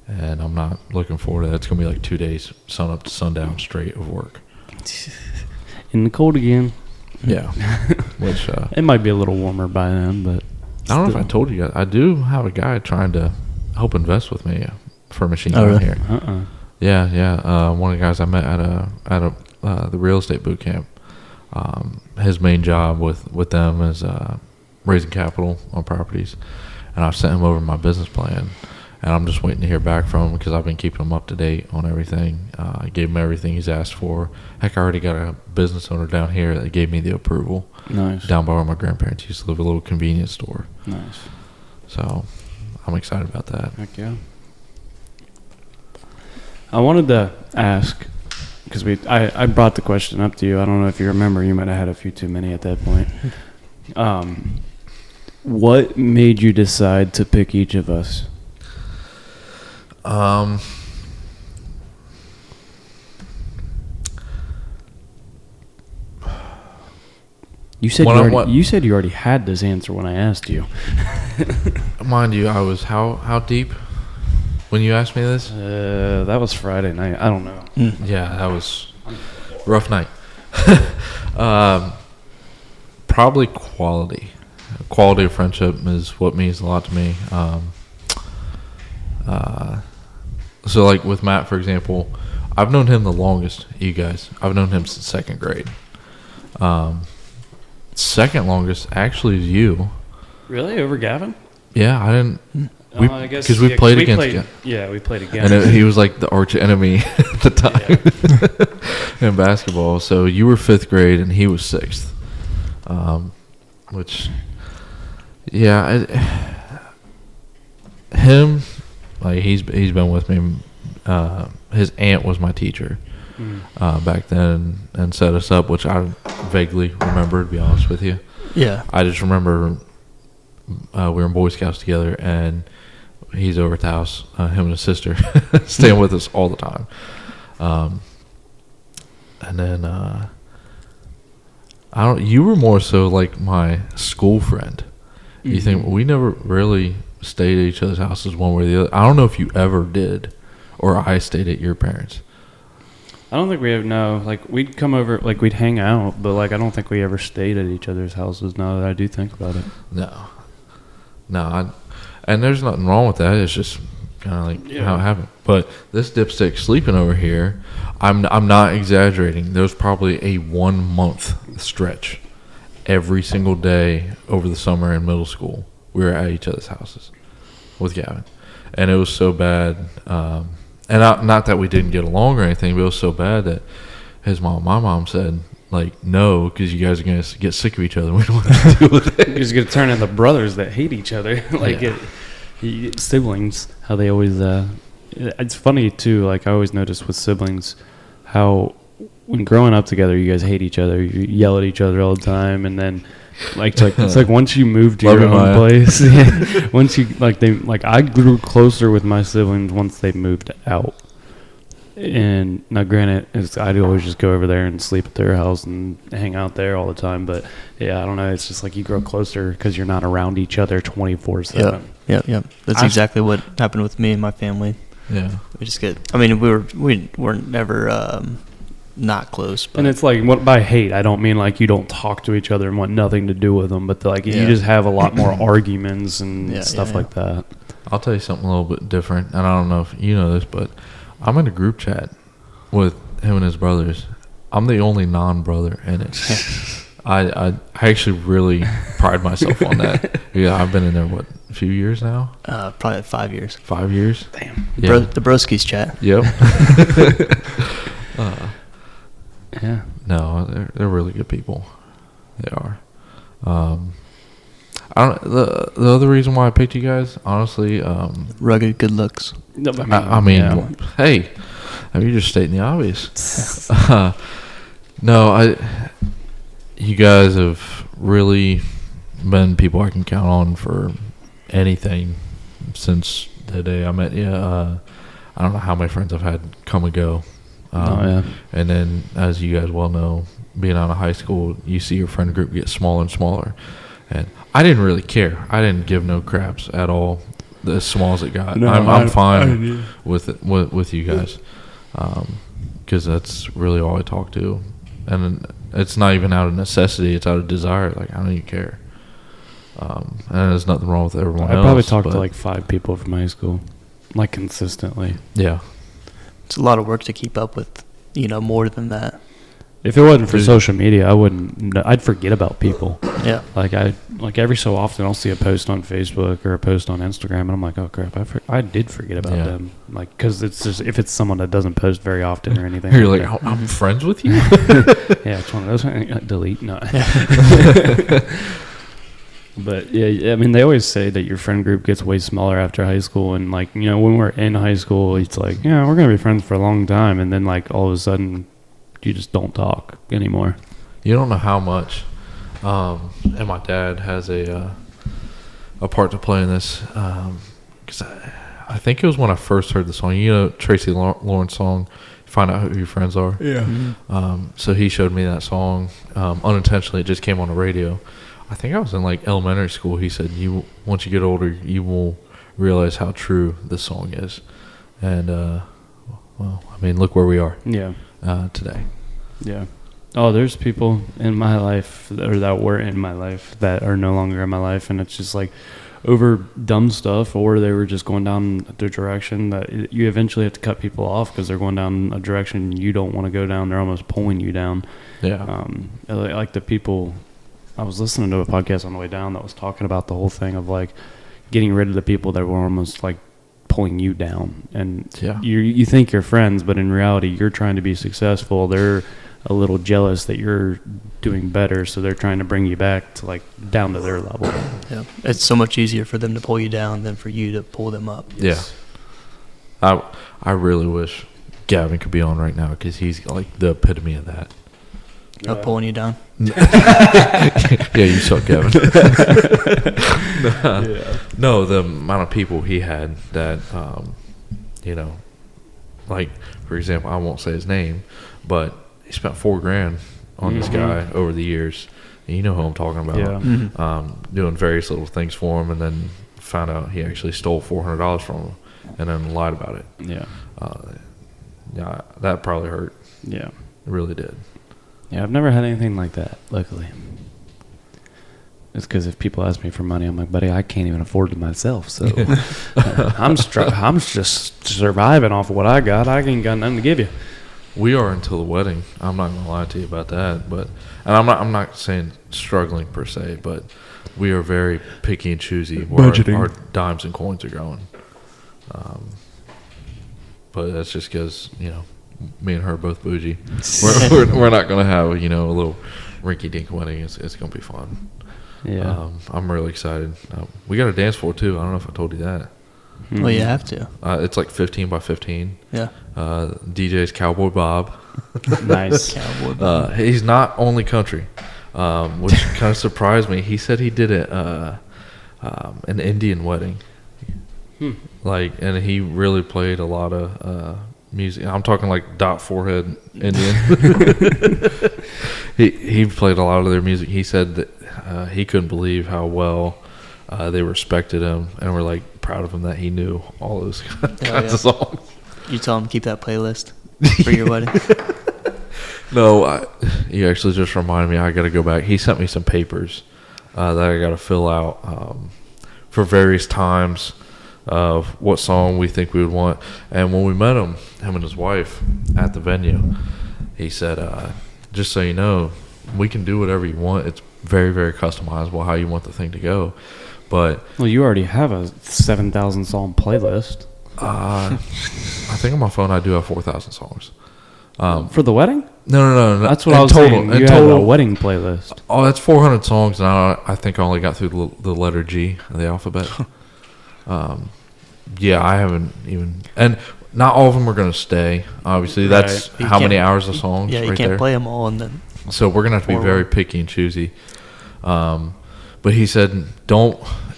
and I'm not looking forward to that. It's going to be like 2 days, sun up to sundown, straight of work. In the cold again. Yeah. Which it might be a little warmer by then, but I don't know if I told you guys. I do have a guy trying to help invest with me for a machine gun really? here. Yeah. One of the guys I met at the real estate boot camp. His main job with them is raising capital on properties, and I've sent him over my business plan, and I'm just waiting to hear back from him because I've been keeping him up to date on everything. I gave him everything he's asked for. Heck, I already got a business owner down here that gave me the approval. Nice. Down by where my grandparents used to live, a little convenience store. Nice. So I'm excited about that. Heck yeah. I wanted to ask, because I brought the question up to you. I don't know if you remember. You might have had a few too many at that point. What made you decide to pick each of us? You said you already had this answer when I asked you. Mind you, I was how deep when you asked me this? That was Friday night. I don't know. Yeah, that was a rough night. Probably quality. Quality of friendship is what means a lot to me. So like with Matt, for example, I've known him the longest, you guys. I've known him since second grade. Second longest actually is you. Really? Over Gavin? Yeah, I didn't. I guess because we played against. We played against. And he was like the arch enemy at the time in basketball. So you were fifth grade and he was sixth. Which, yeah, him, like he's been with me. His aunt was my teacher back then and set us up, which I vaguely remember, to be honest with you. Yeah. I just remember we were in Boy Scouts together, and he's over at the house, him and his sister, staying with us all the time. And then you were more so like my school friend. You think we never really stayed at each other's houses one way or the other. I don't know if you ever did, or I stayed at your parents'. I don't think we have, no. Like, we'd come over, like, we'd hang out, but, like, I don't think we ever stayed at each other's houses now that I do think about it. No. And there's nothing wrong with that. It's just kind of like how it happened. But this dipstick sleeping over here, I'm not exaggerating. There was probably a 1 month stretch every single day over the summer in middle school. We were at each other's houses with Gavin. And it was so bad. And not that we didn't get along or anything, but it was so bad that my mom said, like, no, because you guys are going to get sick of each other. We don't want to deal with it. You're just going to turn into brothers that hate each other. Siblings, how they always, it's funny too, like I always notice with siblings, how when growing up together, you guys hate each other. You yell at each other all the time. And then it's like once you move to your own place, once you I grew closer with my siblings once they moved out. And now, granted, I'd always just go over there and sleep at their house and hang out there all the time. But yeah, I don't know. It's just like you grow closer because you're not around each other 24/7. Yeah. That's exactly what happened with me and my family. Yeah, we just get. I mean, we were never not close. But. And it's like, by hate, I don't mean like you don't talk to each other and want nothing to do with them, but you just have a lot more arguments and stuff like that. I'll tell you something a little bit different, and I don't know if you know this, but I'm in a group chat with him and his brothers. I'm the only non-brother in it. I actually really pride myself on that. Yeah, I've been in there, a few years now? Probably 5 years. 5 years? Damn. Yeah. The Broskies chat. Yep. Yeah. No, they're really good people. They are. I don't. The other reason why I picked you guys, honestly, rugged good looks. I mean, hey, you're just stating the obvious. No, you guys have really been people I can count on for anything since the day I met you. I don't know how many friends I've had come and go. And then, as you guys well know, being out of high school, you see your friend group get smaller and smaller. And I didn't really care. I didn't give no craps at all. As small as it got. No, I'm fine with you guys. Because that's really all I talk to. And it's not even out of necessity. It's out of desire. Like, I don't even care. And there's nothing wrong with everyone else. I probably talked to like 5 people from high school, like consistently. Yeah. It's a lot of work to keep up with, more than that. If it wasn't for social media, I'd forget about people. Yeah. Like every so often I'll see a post on Facebook or a post on Instagram and I'm like, oh crap, I did forget about them. Like, cause it's just, if it's someone that doesn't post very often or anything. You're like, I'm friends with you? Yeah, it's one of those. Delete. No. But yeah, I mean, they always say that your friend group gets way smaller after high school. And like, when we're in high school, it's like, yeah, we're going to be friends for a long time. And then like all of a sudden you just don't talk anymore. You don't know how much. And my dad has a part to play in this. Because I think it was when I first heard the song. Tracy Lawrence song, Find Out Who Your Friends Are. Yeah. Mm-hmm. So he showed me that song. Unintentionally, it just came on the radio. I think I was in like elementary school. He said, once you get older, you will realize how true this song is. And, well, I mean, look where we are. Yeah. Today. Yeah. Oh, there's people in my life that were in my life that are no longer in my life, and it's just like over dumb stuff, or they were just going down the direction that you eventually have to cut people off because they're going down a direction you don't want to go down. They're almost pulling you down. Yeah. Like the people, I was listening to a podcast on the way down that was talking about the whole thing of like getting rid of the people that were almost like pulling you down. And you think you're friends, but in reality, you're trying to be successful. They're a little jealous that you're doing better, so they're trying to bring you back to like down to their level. Yeah, it's so much easier for them to pull you down than for you to pull them up. Yes. Yeah. I really wish Gavin could be on right now because he's like the epitome of that. Of pulling you down. Yeah, you suck, Gavin. No, the amount of people he had that, like for example, I won't say his name, but he spent $4,000 on this guy over the years. And you know who I'm talking about. Yeah. Mm-hmm. Doing various little things for him, and then found out he actually stole $400 from him, and then lied about it. Yeah. Yeah, that probably hurt. Yeah. It really did. Yeah, I've never had anything like that, luckily. It's because if people ask me for money, I'm like, buddy, I can't even afford it myself. So I'm just surviving off of what I got. I ain't got nothing to give you. We are until the wedding. I'm not gonna lie to you about that, but and I'm not saying struggling per se, but we are very picky and choosy where our dimes and coins are going. But that's just because me and her are both bougie. We're not gonna have a little rinky dink wedding. It's gonna be fun. Yeah. I'm really excited. We got a dance floor too. I don't know if I told you that. Well, you have to. It's like 15 by 15. Yeah. DJ's Cowboy Bob. Nice. Cowboy Bob. He's not only country, which kind of surprised me. He said he did an Indian wedding. And he really played a lot of music. I'm talking like dot forehead Indian. He played a lot of their music. He said that he couldn't believe how well they respected him and were like proud of him that he knew all those kinds of songs. You tell him keep that playlist for your wedding. No, you actually just reminded me. I got to go back. He sent me some papers that I got to fill out for various times of what song we think we would want. And when we met him and his wife at the venue, he said, just so you know, we can do whatever you want. It's very, very customizable how you want the thing to go. But you already have a 7,000 song playlist. I think on my phone I do have 4,000 songs. For the wedding? No. That's what I was saying. You have a wedding playlist. Oh, that's 400 songs, and I think I only got through the letter G of the alphabet. Yeah, I haven't even, and not all of them are going to stay. Obviously, that's how many hours of songs. Yeah, you can't play them all, and then. So we're gonna have to be very picky and choosy. But he said,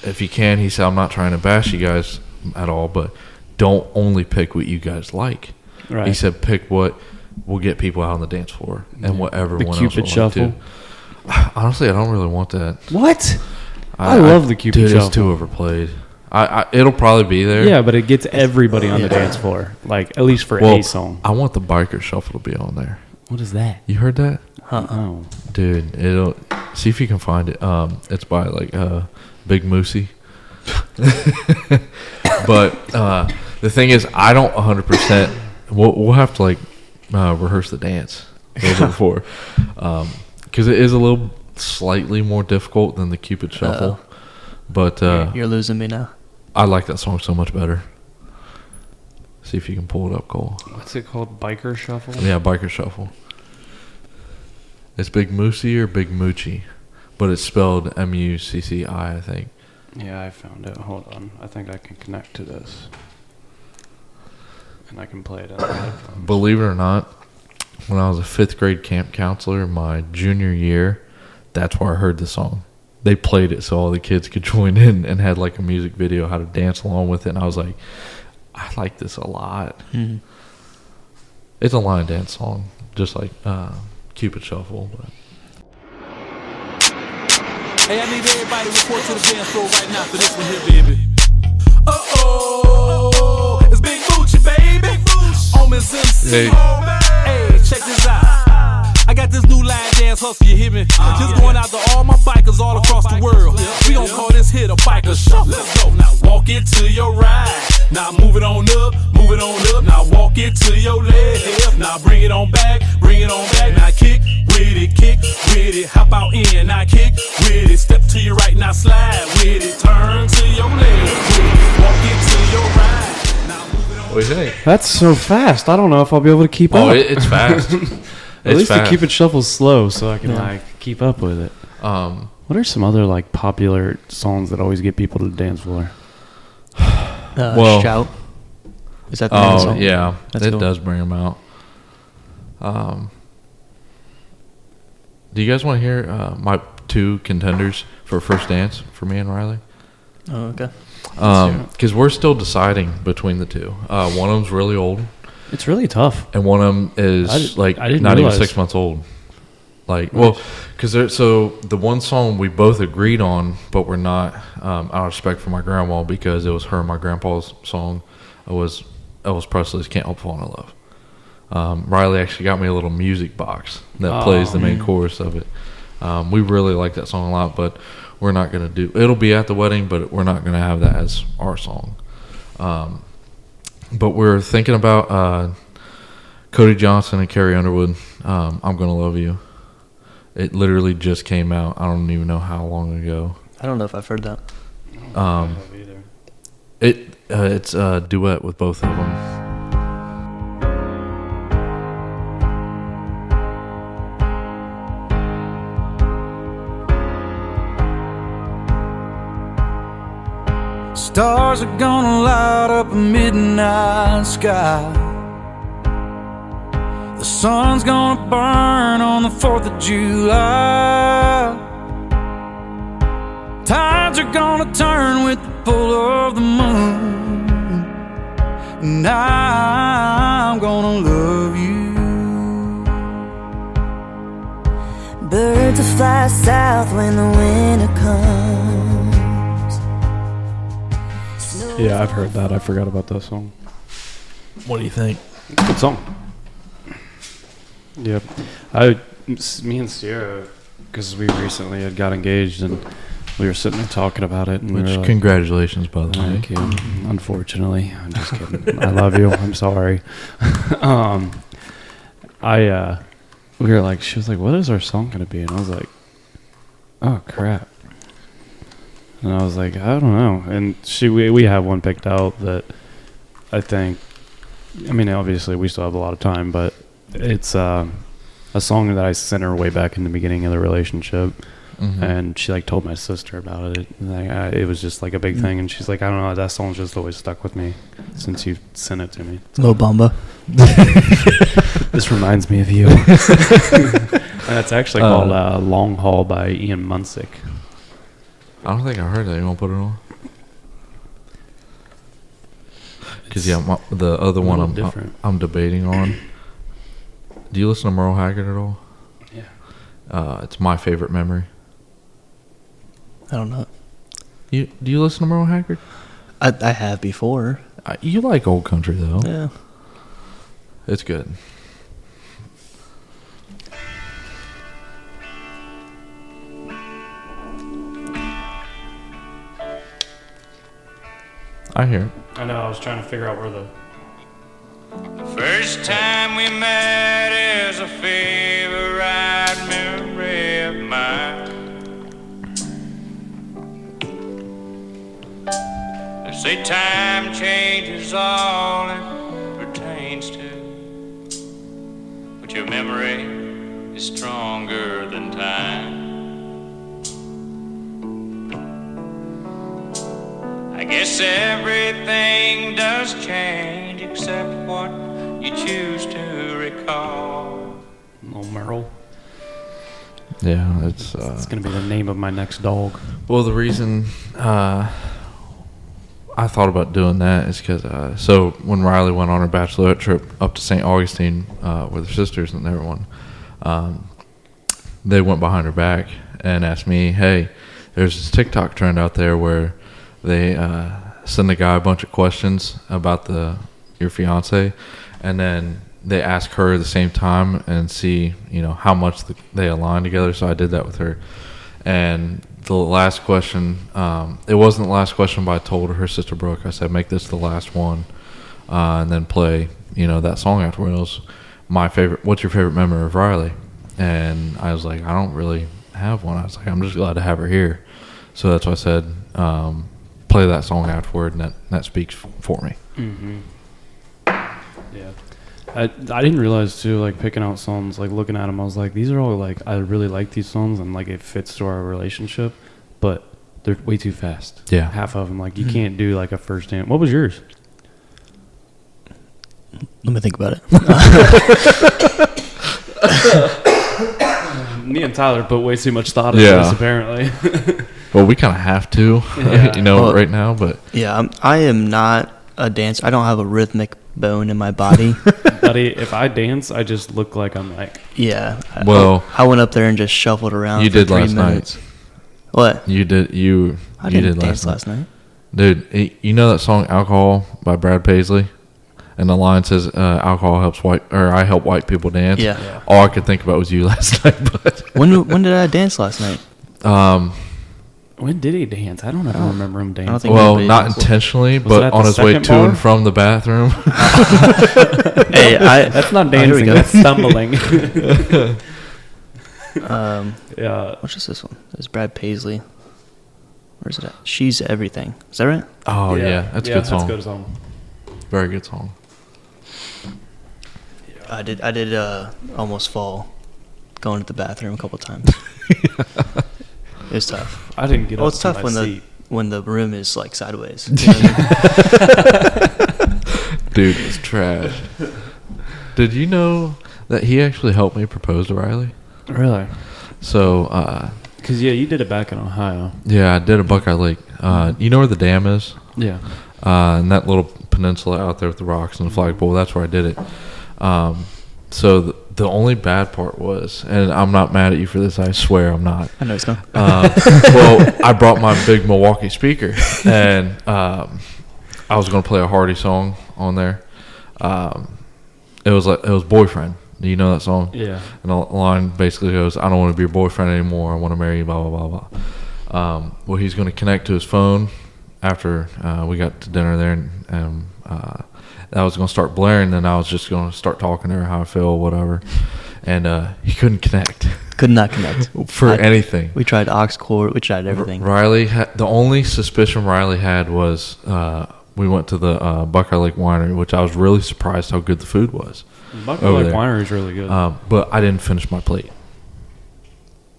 if you can, he said, I'm not trying to bash you guys at all, but don't only pick what you guys like. Right. He said, pick what will get people out on the dance floor and what everyone else will like too. Honestly, I don't really want that. What? I love the Cupid Shuffle. It's too overplayed. It'll probably be there. Yeah, but it gets everybody on the dance floor. Like, at least for a song. I want the Biker Shuffle to be on there. What is that? You heard that? No. Dude, it'll see if you can find it. It's by like Big Moosey. But the thing is, I don't 100%. We'll have to like rehearse the dance a little bit before, because it is a little slightly more difficult than the Cupid Shuffle. But you're losing me now. I like that song so much better. See if you can pull it up, Cole. What's it called? Biker Shuffle? Yeah, Biker Shuffle. It's Big Moosey or Big Moochie, but it's spelled Mucci, I think. Yeah, I found it. Hold on. I think I can connect to this. And I can play it on the headphones. Believe it or not, when I was a 5th grade camp counselor my junior year, that's where I heard the song. They played it so all the kids could join in and had like a music video how to dance along with it. And I was like, I like this a lot. Mm-hmm. It's a line dance song, just like Cupid Shuffle. But. Hey, I need everybody to report to the dance floor right now for this one here, baby. Uh-oh, it's Big Moochie, baby. On Miss MC. Hey, check this out. I got this new line dance hustle, you hear me? Just going out to all my bikers all across the world. We gon' call this hit a biker shuffle. Let's go. Now walk it to your right. Now move it on up, move it on up. Now walk it to your left. Now bring it on back, bring it on back. Now kick with it, hop out in. Now kick with it, step to your right. Now slide with it, turn to your left. Walk it to your right. Now move it on. What do you think? That's so fast. I don't know if I'll be able to keep up. Oh, it's fast. At least the Cupid Shuffle's slow, so I can like keep up with it. What are some other like popular songs that always get people to the dance floor? Shout. Is that the name of the song? Yeah, That's it cool. does bring them out. Do you guys want to hear my 2 contenders for first dance for me and Riley? Oh, okay. Because we're still deciding between the 2. One of them's really old. It's really tough. And one of them is I didn't not realize. even 6 months old. Like, well, because so the one song we both agreed on, but we're not, out of respect for my grandma, because it was her and my grandpa's song, was Elvis Presley's "Can't Help Falling in Love." Riley actually got me a little music box that plays the main chorus of it. We really like that song a lot, but we're not gonna do. It'll be at the wedding, but we're not gonna have that as our song. But we're thinking about Cody Johnson and Carrie Underwood. "I'm Gonna Love You." It literally just came out. I don't even know how long ago. I don't know if I've heard that. It's a duet with both of them. Stars are gonna light up a midnight sky. The sun's gonna burn on the 4th of July. Tides are gonna turn with the pull of the moon. And I'm gonna love you. Birds will fly south when the winter comes. Yeah, I've heard that. I forgot about that song. What do you think? Good song. Yep. Me and Sierra, because we recently had got engaged and we were sitting there talking about it. And we were like, Congratulations, by the way. thank you. Unfortunately, I'm just kidding. I love you. I'm sorry. We were like, she was like, "What is our song gonna be?" And I was like, "Oh crap." And I was like, "I don't know." And we have one picked out that I think. I mean, obviously, we still have a lot of time, but it's a song that I sent her way back in the beginning of the relationship, and she like told my sister about it. And it was just like a big thing, and she's like, "I don't know, that song's just always stuck with me since you sent it to me." Mo Bamba. This reminds me of you. And it's actually called "Long Haul" by Ian Munsick. I don't think I heard that. You want to put it on? Because the other one I'm debating on. Do you listen to Merle Haggard at all? Yeah. It's My Favorite Memory. I don't know. Do you listen to Merle Haggard? I have before. You like old country though. Yeah. It's good. I hear it. I know. I was trying to figure out where the First time we met is a favorite memory of mine. They say time changes all it pertains to, but your memory is stronger than time. I guess everything does change except what you choose to recall. old Merle. Yeah, it's gonna be the name of my next dog. well, the reason I thought about doing that is because so when Riley went on her bachelorette trip up to St. Augustine with her sisters and everyone, they went behind her back and asked me, "Hey, there's this TikTok trend out there where they send the guy a bunch of questions about your fiance, and then they ask her at the same time and see, how much they align together." So I did that with her. And the last question, it wasn't the last question, but I told her sister Brooke, I said, make this the last one, and then play, that song afterwards. It was my favorite. What's your favorite memory of Riley? And I was like, I don't really have one. I was like, I'm just glad to have her here. So that's why I said, play that song afterward, and that speaks for me. Mm-hmm. Yeah. I didn't realize too, like picking out songs, like looking at them, I was like, these are all like, I really like these songs and like it fits to our relationship, but they're way too fast. Yeah. Half of them, like you can't do like a first dance. What was yours? Let me think about it. Me and Tyler put way too much thought into this, apparently. Well, we kind of have to, right now, but. Yeah, I am not a dancer. I don't have a rhythmic bone in my body. Buddy, if I dance, I just look like I'm like. Yeah. Well, I went up there and just shuffled around. You for did 3 last minutes. night. What? You did. I didn't dance last night. Dude, you know that song "Alcohol" by Brad Paisley, and the line says, "Alcohol helps I help white people dance." Yeah. All I could think about was you last night. But when did I dance last night? When did he dance? I don't ever remember him dancing. Well, not intentionally, but on his way to and from the bathroom. Hey, that's not dancing. That's stumbling. Yeah. What's just this one? It's Brad Paisley. Where's it at? She's Everything. Is that right? Oh yeah, that's a good song. That's a good song. Very good song. I did almost fall going to the bathroom a couple times. It was tough. I didn't get up. It's tough my seat. when the room is like sideways. Dude, it's trash. Did you know that he actually helped me propose to Riley? Really? So, because you did it back in Ohio. Yeah, I did at Buckeye Lake. You know where the dam is? Yeah. And that little peninsula out there with the rocks and the flagpole, that's where I did it. So the only bad part was, and I'm not mad at you for this, I swear I'm not. I know it's not. Well, I brought my big Milwaukee speaker, and I was going to play a Hardy song on there. It was Boyfriend. Do you know that song? Yeah. And the line basically goes, I don't want to be your boyfriend anymore. I want to marry you, blah, blah, blah, blah. Well, he's going to connect to his phone after we got to dinner there, and that was going to start blaring, and I was just going to start talking to her how I feel, whatever. And he couldn't connect. Could not connect. For anything. We tried aux cord. We tried everything. Riley the only suspicion Riley had was we went to the Buckeye Lake Winery, which I was really surprised how good the food was. Buckeye Lake Winery is really good. But I didn't finish my plate.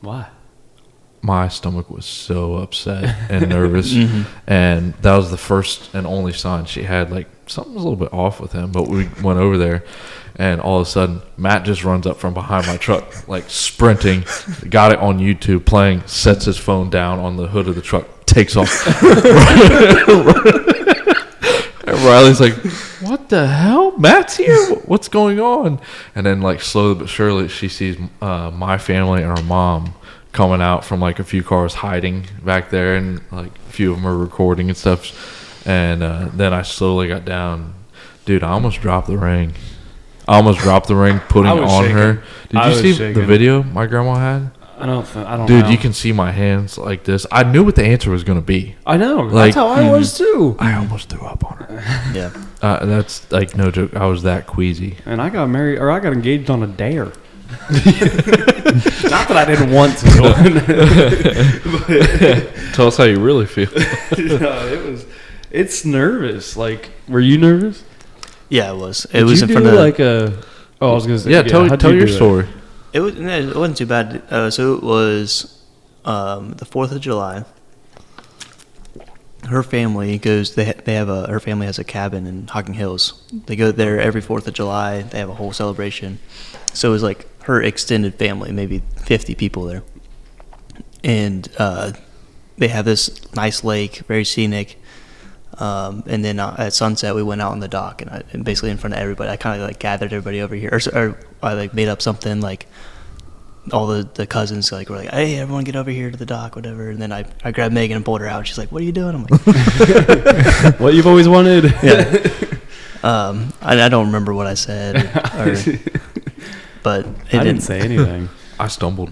Why? My stomach was so upset and nervous. And that was the first and only sign she had. Like, something was a little bit off with him. But we went over there, and all of a sudden, Matt just runs up from behind my truck, like sprinting, got it on YouTube playing, sets his phone down on the hood of the truck, takes off. And Riley's like, what the hell? Matt's here? What's going on? And then, like, slowly but surely, she sees my family and her mom coming out from like a few cars hiding back there, and like a few of them are recording and stuff. And then I slowly got down. Dude, I almost dropped the ring. Putting it on her. Did you see the video my grandma had? I don't Dude, know. You can see my hands like this. I knew what the answer was going to be. I know. Like, that's how I was too. I almost threw up on her. Yeah. That's like no joke. I was that queasy. And I got married, or I got engaged on a dare. Not that I didn't want to. Tell us how you really feel. No, it's nervous. Like, were you nervous? Yeah, it was. It was in front of like a. Oh, I was gonna say. Yeah, tell your story. It wasn't too bad. So it was the 4th of July. Her family goes. Her family has a cabin in Hocking Hills. They go there every 4th of July. They have a whole celebration. So it was like her extended family, maybe 50 people there, and they have this nice lake, very scenic. And then at sunset, we went out on the dock, and basically in front of everybody, I kind of like gathered everybody over here, or I like made up something like all the cousins like were like, hey, everyone get over here to the dock, whatever. And then I grabbed Megan and pulled her out. She's like, what are you doing? I'm like, what you've always wanted. Yeah. I don't remember what I said, but I didn't say anything. I stumbled.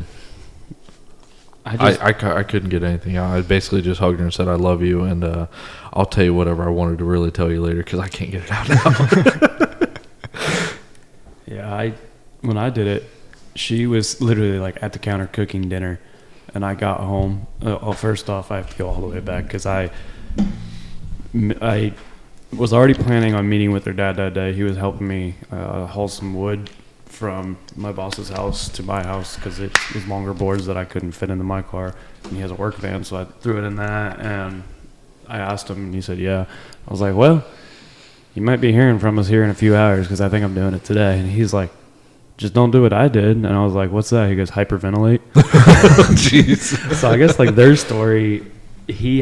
I couldn't get anything out. I basically just hugged her and said, I love you, and I'll tell you whatever I wanted to really tell you later because I can't get it out now. Yeah, when I did it, she was literally like at the counter cooking dinner, and I got home. Well, first off, I have to go all the way back because I was already planning on meeting with her dad that day. He was helping me haul some wood from my boss's house to my house because it was longer boards that I couldn't fit into my car, and he has a work van, so I threw it in that. And I asked him, and he said, yeah. I was like, well, you might be hearing from us here in a few hours because I think I'm doing it today. And he's like, just don't do what I did. And I was like, what's that? He goes, hyperventilate. Jeez. So I guess like their story, he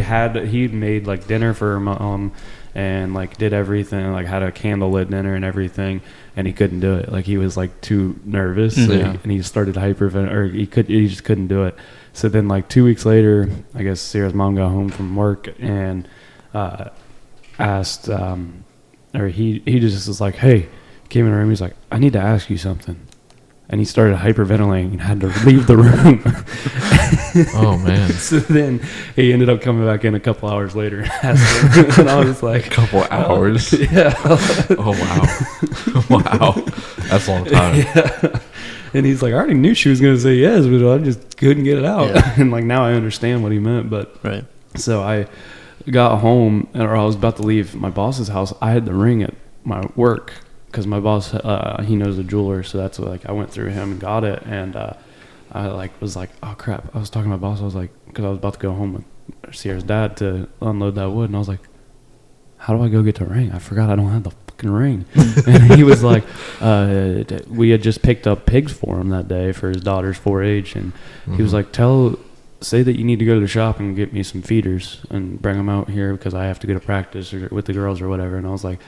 made like dinner for her mom and like did everything, like had a candlelit dinner and everything, and he couldn't do it. Like he was like too nervous, and he started hyperventilating, or he just couldn't do it. So then like 2 weeks later, I guess Sierra's mom got home from work and asked, or he just was like, hey, came in the room. He's like, I need to ask you something. And he started hyperventilating and had to leave the room. Oh, man. So then he ended up coming back in a couple hours later and asked him. And I was like... A couple hours? Yeah. Oh, wow. Wow. That's a long time. Yeah. And he's like, I already knew she was going to say yes, but I just couldn't get it out. Yeah. And like now I understand what he meant. But right. So I got home, or I was about to leave my boss's house. I had the ring at my work. Because my boss, he knows a jeweler, so that's what, like, I went through him and got it, and I like was like, oh crap! I was talking to my boss. I was like, because I was about to go home with Sierra's dad to unload that wood, and I was like, how do I go get the ring? I forgot I don't have the fucking ring. And he was like, we had just picked up pigs for him that day for his daughter's 4-H, and he was like, say that you need to go to the shop and get me some feeders and bring them out here because I have to go to practice or with the girls or whatever. And I was like,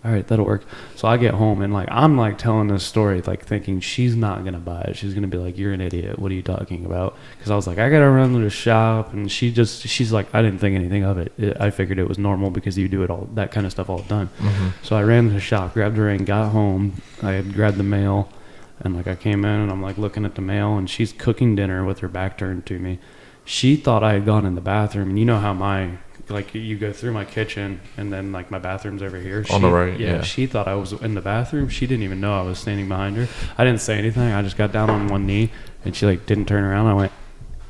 all right, that'll work. So I get home and like I'm like telling this story like thinking she's not gonna buy it. She's gonna be like, you're an idiot. What are you talking about? Because I was like, I gotta run to the shop, and she's like, I didn't think anything of it. I figured it was normal because you do it all that kind of stuff all the time. So I ran to the shop, grabbed her ring, got home. I had grabbed the mail, and like I came in and I'm like looking at the mail, and she's cooking dinner with her back turned to me. She thought I had gone in the bathroom, and you know how like you go through my kitchen and then like my bathroom's over here. On the right, yeah. She thought I was in the bathroom. She didn't even know I was standing behind her. I didn't say anything. I just got down on one knee, and she like didn't turn around. I went,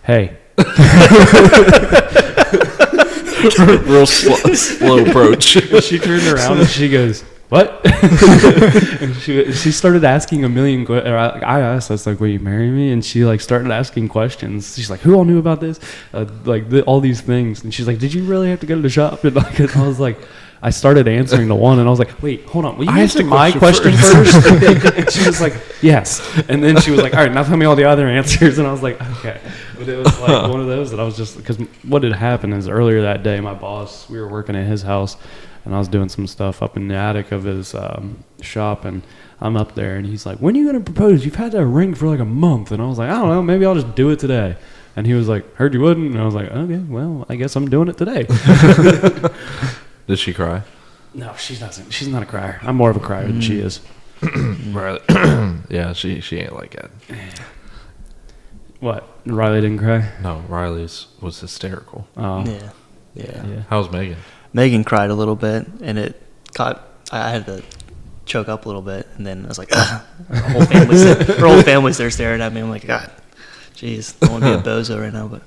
hey. Real slow approach. She turned around and she goes, what? And she started asking a million questions. I asked, I was like, will you marry me? And she like started asking questions. She's like, who all knew about this? All these things. And she's like, did you really have to go to the shop? And like, I was like, I started answering the one, and I was like, wait, hold on. Will you answer my question first? And she was like, yes. And then she was like, all right, now tell me all the other answers. And I was like, okay. But it was like one of those that I was just, because what had happened is earlier that day, my boss, we were working at his house, and I was doing some stuff up in the attic of his shop, and I'm up there, and he's like, when are you going to propose? You've had that ring for like a month. And I was like, I don't know, maybe I'll just do it today. And he was like, heard you wouldn't. And I was like, okay, well, I guess I'm doing it today. Did she cry? No, she doesn't. She's not a crier. I'm more of a crier than she is. Riley. Yeah, she ain't like that. What? Riley didn't cry? No, Riley's was hysterical. Oh. Yeah. How's Megan? Megan cried a little bit, and it caught. I had to choke up a little bit, and then I was like, her whole family's there staring at me. I'm like, God, jeez, I want to be a bozo right now, but.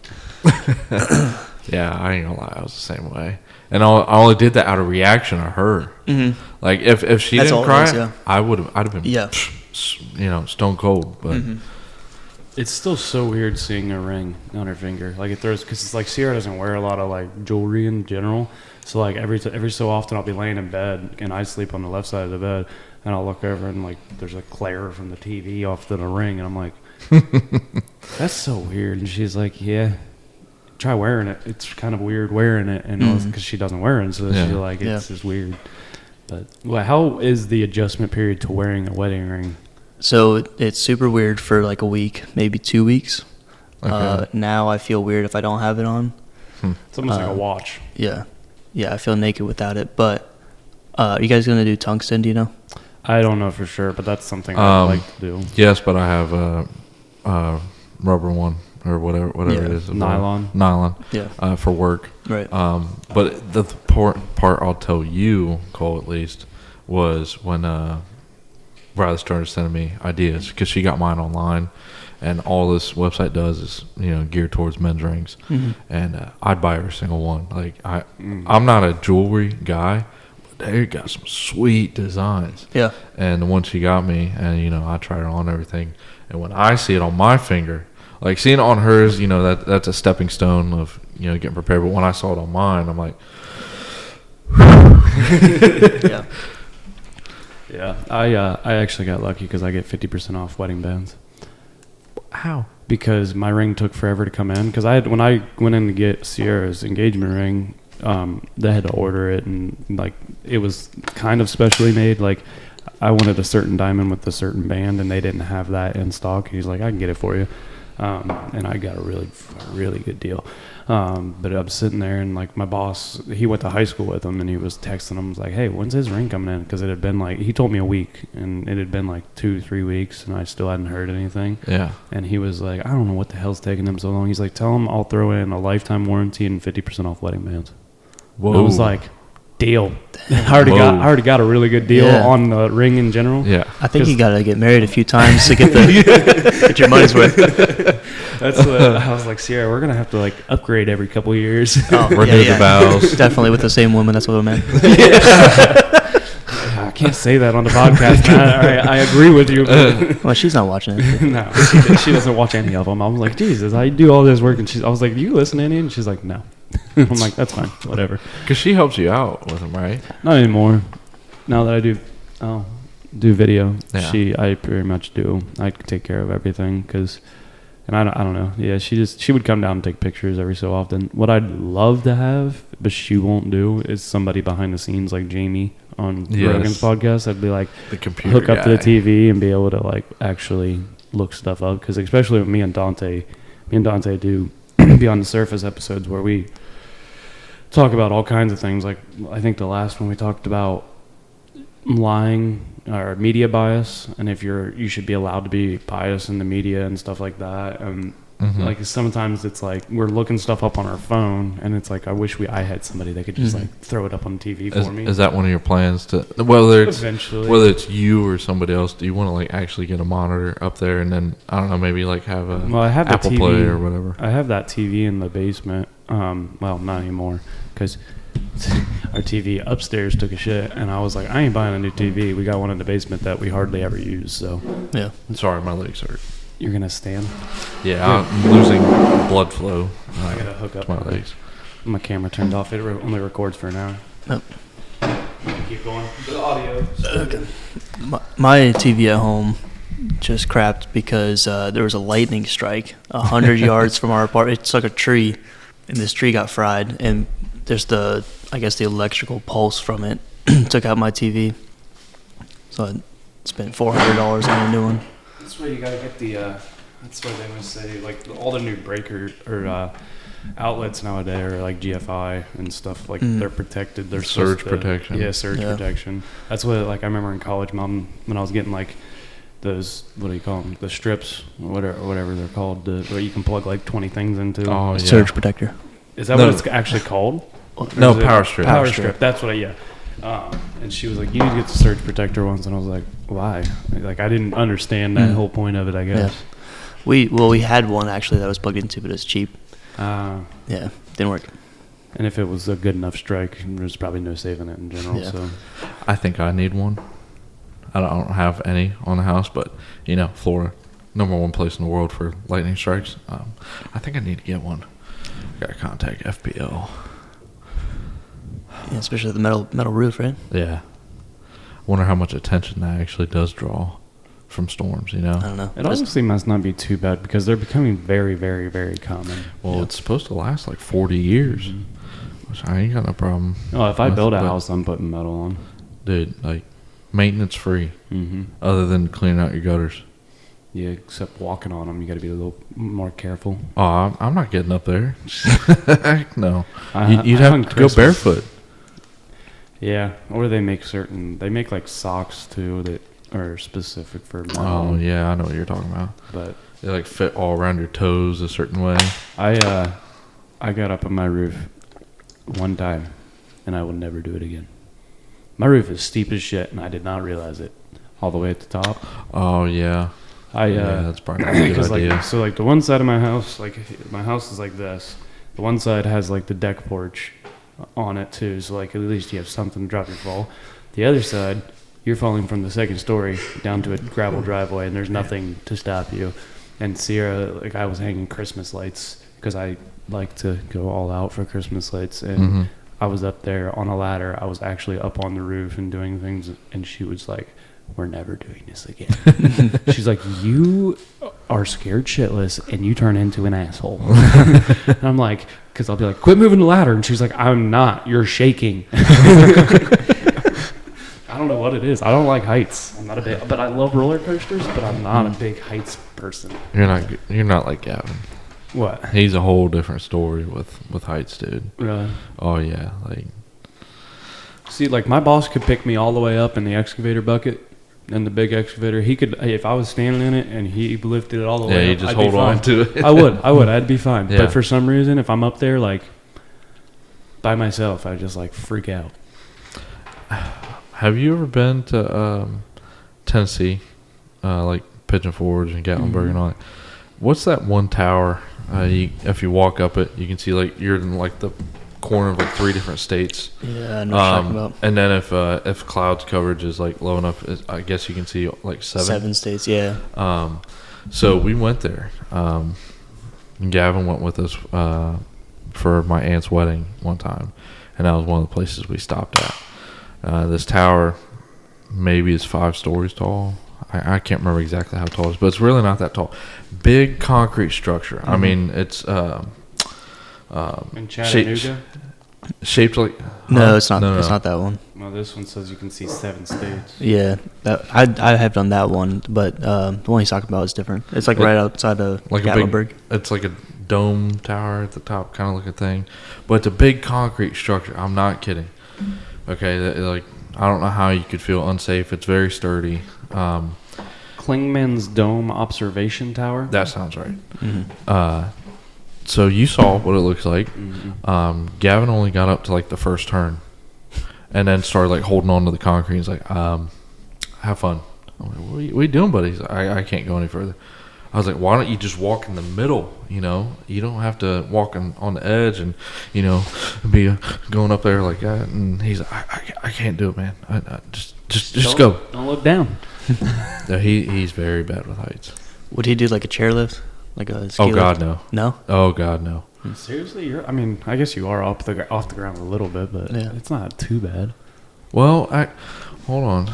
Yeah, I ain't gonna lie, I was the same way, and I only did that out of reaction of her. Mm-hmm. Like if she That's didn't all it cry, is, I'd have been, stone cold. But It's still so weird seeing a ring on her finger. Like it throws, because it's like Sierra doesn't wear a lot of like jewelry in general. So like every so often I'll be laying in bed and I sleep on the left side of the bed, and I'll look over and like there's a glare from the TV off to the ring, and I'm like, that's so weird. And she's like, yeah, try wearing it. It's kind of weird wearing it, and because she doesn't wear it, so she's like, it's just weird. But how is the adjustment period to wearing a wedding ring? So it's super weird for like a week, maybe 2 weeks. Okay. Now I feel weird if I don't have it on. It's almost like a watch. Yeah, I feel naked without it. But are you guys gonna do tungsten? Do you know? I don't know for sure, but that's something I'd like to do. Yes, but I have a rubber one or whatever it is. Nylon. Yeah. For work. Right. But the part I'll tell you, Cole, at least, was when Riley started sending me ideas, because she got mine online, and all this website does is geared towards men's rings, and I'd buy every single one. Like I'm not a jewelry guy, but they got some sweet designs. Yeah. And the one she got me, and I tried it on and everything, and when I see it on my finger, like seeing it on hers, that's a stepping stone of getting prepared. But when I saw it on mine, I'm like, Yeah. Yeah, I actually got lucky because I get 50% off wedding bands. how? Because my ring took forever to come in. Because when I went in to get Sierra's engagement ring, they had to order it, and like it was kind of specially made. Like I wanted a certain diamond with a certain band, and they didn't have that in stock. He's like, I can get it for you, and I got a really good deal. But I'm sitting there, and like my boss, he went to high school with him, and he was texting him, was like, hey, when's his ring coming in? Because it had been like, he told me a week, and it had been like 2-3 weeks, and I still hadn't heard anything. Yeah. And he was like, I don't know what the hell's taking them so long. He's like, tell him I'll throw in a lifetime warranty and 50% off wedding bands. Whoa. I was like, deal. I already got a really good deal on the ring in general. Yeah. I think you gotta get married a few times to get get your money's worth. That's what I was like, Sierra, we're gonna have to like upgrade every couple of years. Renew the vows. Definitely with the same woman. That's what I meant. I can't say that on the podcast, man. I agree with you. Well, she's not watching it. No, she doesn't watch any of them. I was like, Jesus, I do all this work, and I was like, do you listen to any? And she's like, no. I'm like, that's fine, whatever. Because she helps you out with them, right? Not anymore. Now that I do video, Yeah. I pretty much do. I take care of everything and I don't know. Yeah, she would come down and take pictures every so often. What I'd love to have, but she won't do, is somebody behind the scenes like Jamie on Rogan's podcast. I'd be like, the computer hook up to the TV and be able to like actually look stuff up. Because especially with me and Dante do Beyond the Surface episodes where we talk about all kinds of things. Like I think the last one we talked about lying or media bias, and if you should be allowed to be biased in the media and stuff like that. Like sometimes it's like we're looking stuff up on our phone, and it's like I wish I had somebody that could just like throw it up on TV for me. Is that one of your plans to whether it's you or somebody else? Do you want to like actually get a monitor up there and then I don't know, maybe like have I have Apple TV, Play or whatever? I have that TV in the basement. Well, not anymore because our TV upstairs took a shit, and I was like, I ain't buying a new TV. We got one in the basement that we hardly ever use. So Yeah. Sorry, my legs hurt. you're gonna stand. Yeah, I'm losing blood flow. I gotta hook up to my legs. My camera turned off. It only records for an hour. Oh. Keep going. The audio. Okay. My TV at home just crapped because there was a lightning strike 100 yards from our apartment. It's like a tree, and this tree got fried, and there's the electrical pulse from it took out my TV. So I spent $400 on a new one. That's why you gotta get the That's what they must say. Like all the new breaker or outlets nowadays are like GFI and stuff. Like they're protected. They're surge protection. Yeah, surge protection. That's what like I remember in College Mountain when I was getting like those, what do you call them? The strips, whatever they're called, where you can plug like 20 things into. Oh, yeah. Surge protector. Is that what it's actually called? No, power strip. Power strip. That's what and she was like, you need to get the surge protector once. And I was like, why? Like, I didn't understand that whole point of it, I guess. Yeah. We had one actually that was plugged into, but it's cheap. Yeah, didn't work. And if it was a good enough strike, there's probably no saving it in general. Yeah. So I think I need one. I don't have any on the house, but, Florida, #1 place in the world for lightning strikes. I think I need to get one. Got to contact FPL. Yeah, especially the metal roof, right? Yeah. I wonder how much attention that actually does draw from storms, I don't know. it honestly must not be too bad because they're becoming very, very, very common. Well, it's supposed to last like 40 years, which I ain't got no problem. Oh, if I build a house, I'm putting metal on. Dude, like, maintenance free, other than cleaning out your gutters. Yeah, except walking on them, you got to be a little more careful. Oh, I'm not getting up there. Heck no. I You'd have to go barefoot. Yeah, or they make like socks too that are specific for metal. Oh, yeah, I know what you're talking about. But they like fit all around your toes a certain way. I got up on my roof one time, and I will never do it again. My roof is steep as shit, and I did not realize it all the way at the top. Oh, yeah. Yeah, that's probably not a good idea. Like, so, like, the one side of my house, like, my house is like this. The one side has, like, the deck porch on it, too. So, like, at least you have something to drop your fall. The other side, you're falling from the second story down to a gravel driveway, and there's nothing to stop you. And Sierra, like, I was hanging Christmas lights because I like to go all out for Christmas lights. And I was up there on a ladder. I was actually up on the roof and doing things, and she was like, we're never doing this again. She's like, you are scared shitless and you turn into an asshole. And I'm like, because I'll be like, quit moving the ladder. And she's like, I'm not. You're shaking. I don't know what it is. I don't like heights. I'm not a big, but I love roller coasters, but I'm not a big heights person. You're not like Gavin. What? He's a whole different story with heights, dude. Really? Oh, yeah. Like, see, like, my boss could pick me all the way up in the excavator bucket. And the big excavator, he could, if I was standing in it and he lifted it all the way up, you just hold on to it. I would, I'd be fine. Yeah. But for some reason, if I'm up there, like, by myself, I just, like, freak out. Have you ever been to Tennessee, like Pigeon Forge and Gatlinburg and all that? What's that one tower, if you walk up it, you can see, like, you're in, like, the corner of like 3 different states. Yeah, I know what you're talking about. And then if clouds coverage is like low enough, I guess you can see like 7 states. Yeah. So we went there. And Gavin went with us for my aunt's wedding one time, and that was one of the places we stopped at. This tower maybe is 5 stories tall. I can't remember exactly how tall it is, but it's really not that tall. Big concrete structure. I mean, it's in Chattanooga? Shaped like... No, it's not. No. It's not that one. Well, this one says you can see 7 states. Yeah, I have done that one, but the one he's talking about is different. It's like right outside of like Gatlinburg. It's like a dome tower at the top, kind of looking thing, but it's a big concrete structure. I'm not kidding. Okay, like, I don't know how you could feel unsafe. It's very sturdy. Klingman's Dome Observation Tower. That sounds right. So you saw what it looks like. Gavin only got up to like the first turn, and then started like holding on to the concrete. He's like, "Have fun." I'm like, what are you doing, buddy? He's like, I can't go any further. I was like, why don't you just walk in the middle? You don't have to walk on the edge and be going up there like that. And he's like, I can't do it, man. I just go. Don't look down. No, he's very bad with heights. Would he do like a chairlift? Like a ski Oh, God, lift? no. No? Oh, God, no. Seriously? I guess you are off the ground a little bit, but it's not too bad. Well, hold on.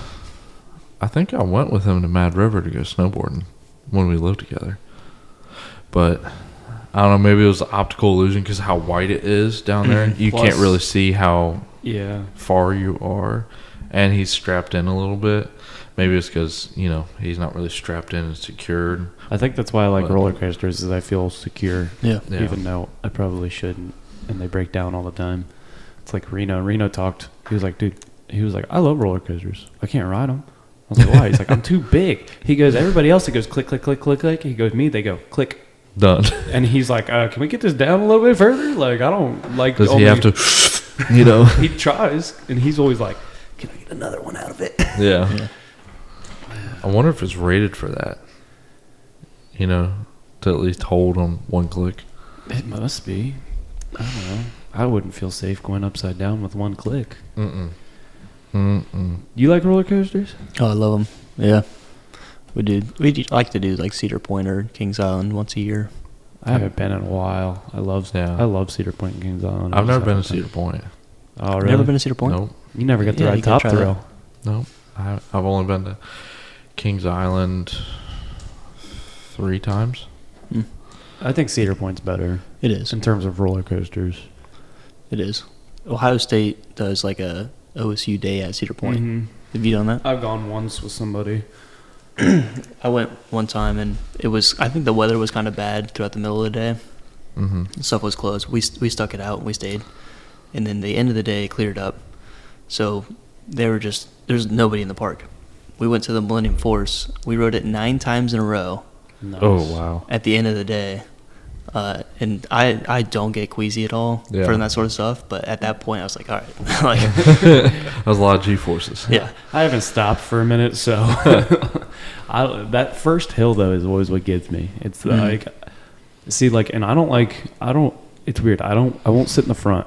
I think I went with him to Mad River to go snowboarding when we lived together. But I don't know, maybe it was the optical illusion because how white it is down there. You can't really see how far you are. And he's strapped in a little bit. Maybe it's because, he's not really strapped in and secured. I think that's why I like roller coasters, is I feel secure. Yeah. Even though I probably shouldn't, and they break down all the time. It's like Reno. Reno talked. He was like, dude, I love roller coasters. I can't ride them. I was like, why? He's like, I'm too big. He goes, everybody else, it goes click, click, click, click, click. He goes, me, they go click. Done. And he's like, can we get this down a little bit further? Like, I don't like. Does he have to, He tries, and he's always like, can I get another one out of it? Yeah. I wonder if it's rated for that. To at least hold on one click. It must be. I don't know. I wouldn't feel safe going upside down with one click. You like roller coasters? Oh, I love them. Yeah. We like to do like Cedar Point or Kings Island once a year. I haven't been in a while. I love Cedar Point and Kings Island. I've never been to Cedar Point. Oh, really? Never been to Cedar Point? Nope. You never got to ride Top Thrill. Nope. I've only been to Kings Island 3 times. I think Cedar Point's better. It is. In terms of roller coasters. It is. Ohio State does like a OSU day at Cedar Point. Mm-hmm. Have you done that? I've gone once with somebody. I went one time, and I think the weather was kind of bad throughout the middle of the day. Mm-hmm. Stuff was closed. We stuck it out, and we stayed. And then the end of the day, it cleared up. So there's nobody in the park. We went to the Millennium Force. We rode it 9 times in a row. Nice. Oh, wow. At the end of the day. And I don't get queasy at all for that sort of stuff. But at that point, I was like, all right. That was a lot of G-forces. Yeah. I haven't stopped for a minute, so that first hill though is always what gets me. It's like, it's weird. I won't sit in the front,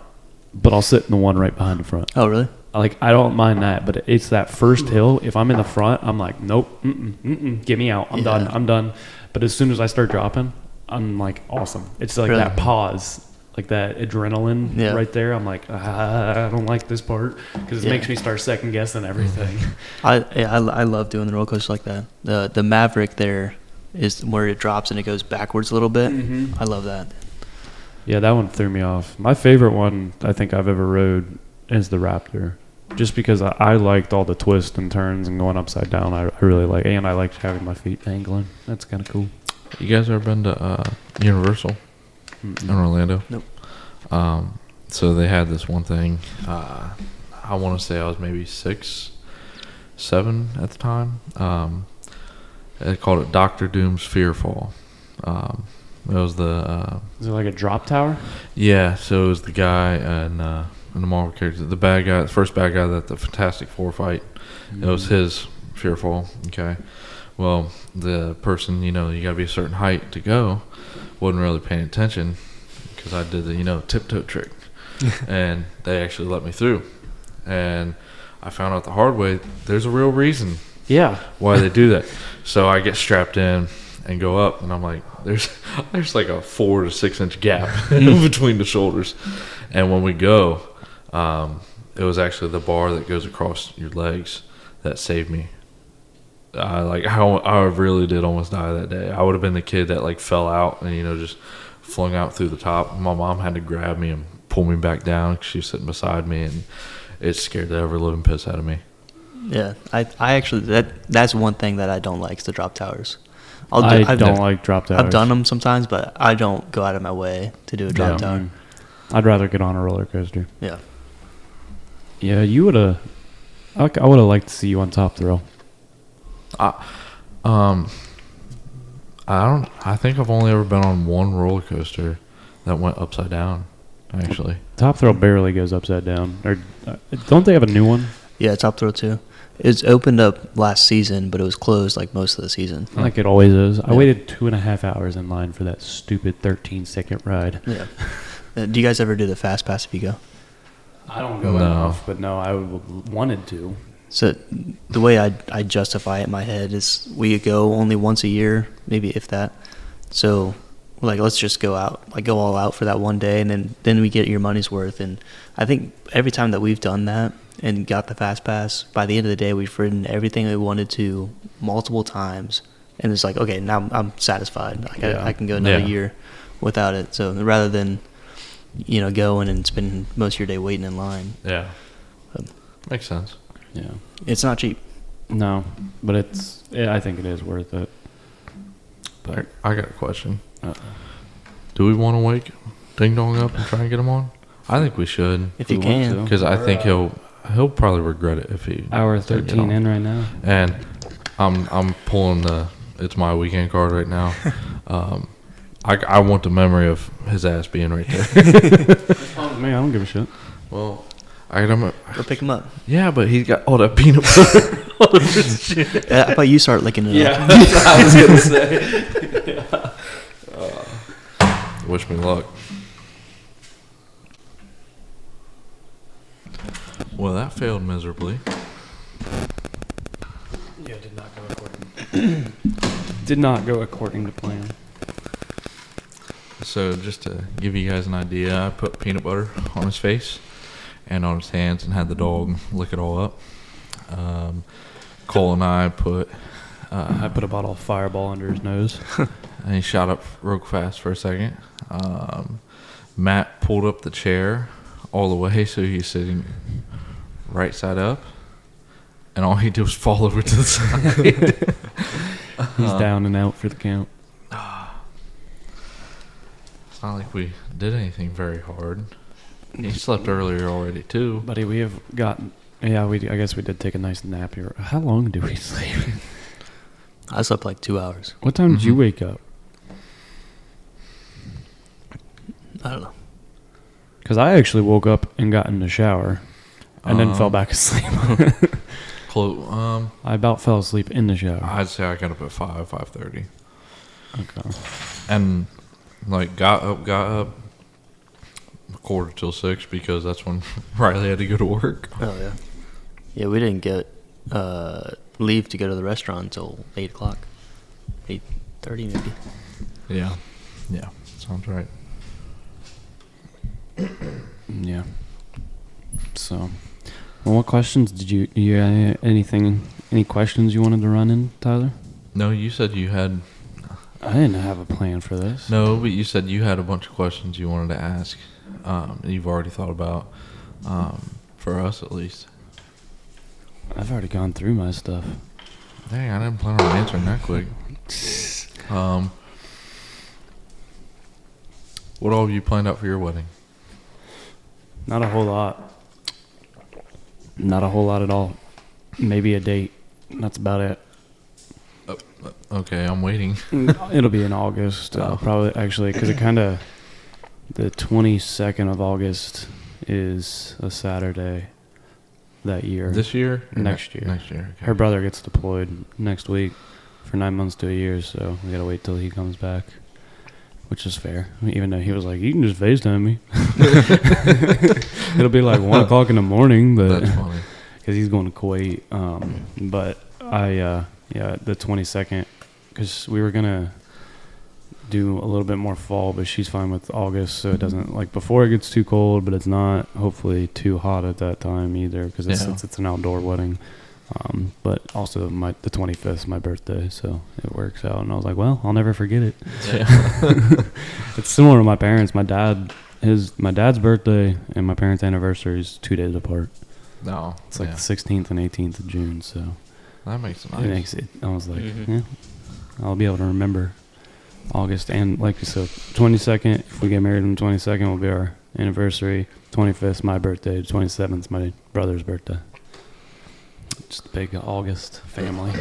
but I'll sit in the one right behind the front. Oh, really? Like, I don't mind that, but it's that first hill. If I'm in the front, I'm like, nope, get me out. I'm done. But as soon as I start dropping, I'm like, awesome. It's like that pause, like that adrenaline right there. I'm like, I don't like this part because it makes me start second guessing everything. I love doing the roller coaster like that. The Maverick there is where it drops and it goes backwards a little bit. Mm-hmm. I love that. Yeah, that one threw me off. My favorite one I think I've ever rode is the Raptor. Just because I liked all the twists and turns and going upside down. I really like, and I liked having my feet dangling. That's kind of cool. You guys ever been to Universal in Orlando? Nope. So they had this one thing. I want to say I was maybe 6, 7 at the time. They called it Dr. Doom's Fearfall. It was the... Is it like a drop tower? Yeah, so it was the guy and the Marvel character, the bad guy, the first bad guy that the Fantastic Four fight. Mm-hmm. It was his Fearfall. Okay. Well, the person, you got to be a certain height to go, wasn't really paying attention because I did the, tiptoe trick. And they actually let me through. And I found out the hard way, there's a real reason why they do that. So I get strapped in and go up, and I'm like, there's like a 4 to 6 inch gap between the shoulders. And when we go, it was actually the bar that goes across your legs that saved me. I really did almost die that day. I would have been the kid that fell out and just flung out through the top. My mom had to grab me and pull me back down because she was sitting beside me, and it scared the ever living piss out of me. Yeah, I actually that's one thing that I don't like is the drop towers. I don't like drop towers. I've done them sometimes, but I don't go out of my way to do a drop tower. I'd rather get on a roller coaster. Yeah. Yeah, you would have. I would have liked to see you on Top Thrill. I think I've only ever been on one roller coaster that went upside down. Actually, Top Thrill barely goes upside down. Or don't they have a new one? Yeah, Top Thrill 2. It's opened up last season, but it was closed most of the season. Like it always is. I waited 2.5 hours in line for that stupid 13-second ride. Yeah. Do you guys ever do the Fast Pass if you go? I don't go enough, but no, I wanted to. So the way I justify it in my head is we go only once a year, maybe if that. So let's just go out, go all out for that one day, and then we get your money's worth. And I think every time that we've done that and got the Fast Pass, by the end of the day, we've ridden everything we wanted to multiple times. And it's like, okay, now I'm satisfied. I can go another year without it. So rather than, going and spending most of your day waiting in line. Yeah. Makes sense. Yeah. It's not cheap. No, but I think it is worth it. But I got a question. uh, Do we want to wake Ding Dong up and try and get him on? I think we should. If we you want can. to. Because I think he'll probably regret it if he hour doesn't get 13 on. in right now. And I'm pulling the it's my weekend card right now. I want the memory of his ass being right there. Man, I don't give a shit. Well, I got him. Go pick him up. Yeah, but he's got all that peanut butter. All this shit. How about you start licking it up? That's what I was gonna say. Wish me luck. Well, that failed miserably. Yeah, did not go according to plan. So just to give you guys an idea, I put peanut butter on his face and on his hands and had the dog lick it all up. Cole and I put... I put a bottle of Fireball under his nose. and he shot up real fast for a second. Matt pulled up the chair all the way so he's sitting right side up. And all he did was fall over to the side. He's down and out for the count. It's not like we did anything very hard. He slept earlier already too. Buddy, we have gotten... Yeah, I guess we did take a nice nap here. How long did we sleep? I slept like 2 hours. What time did you wake up? I don't know. Because I actually woke up and got in the shower and then fell back asleep. I about fell asleep in the shower. I'd say I got up at 5:30. Okay. And like got up 5:45 because that's when Riley had to go to work. Oh, yeah. Yeah, we didn't get leave to go to the restaurant until 8 o'clock. 8:30 maybe. Yeah. Sounds right. Yeah. So, well, what questions did you any questions you wanted to run in, Tyler? No, you said you had... I didn't have a plan for this. No, but you said you had a bunch of questions you wanted to ask. You've already thought about, for us at least. I've already gone through my stuff. Dang, I didn't plan on answering that quick. What all have you planned out for your wedding? Not a whole lot. Not a whole lot at all. Maybe a date. That's about it. Okay, I'm waiting. It'll be in August, probably, actually, because the 22nd of August is a Saturday that year. This year? Next year. Next year, okay. Her brother gets deployed next week for 9 months to a year, so we gotta wait till he comes back, which is fair. Even though he was like, "You can just FaceTime me." It'll be like 1 o'clock in the morning, but That's funny. because he's going to Kuwait. But the 22nd, because we were gonna do a little bit more fall, but she's fine with August, so it doesn't, like, before it gets too cold, but it's not hopefully too hot at that time either, because it's an outdoor wedding. But also the 25th is my birthday, so it works out. And I was like, well, I'll never forget it. Yeah. It's similar to my parents. My dad's birthday and my parents' anniversary is 2 days apart. No. It's like the 16th and 18th of June, so That makes it nice. it makes it. I was like, yeah, I'll be able to remember August, and like you said, 22nd. If we get married on the 22nd, will be our anniversary. 25th, my birthday. 27th, my brother's birthday. Just a big August family.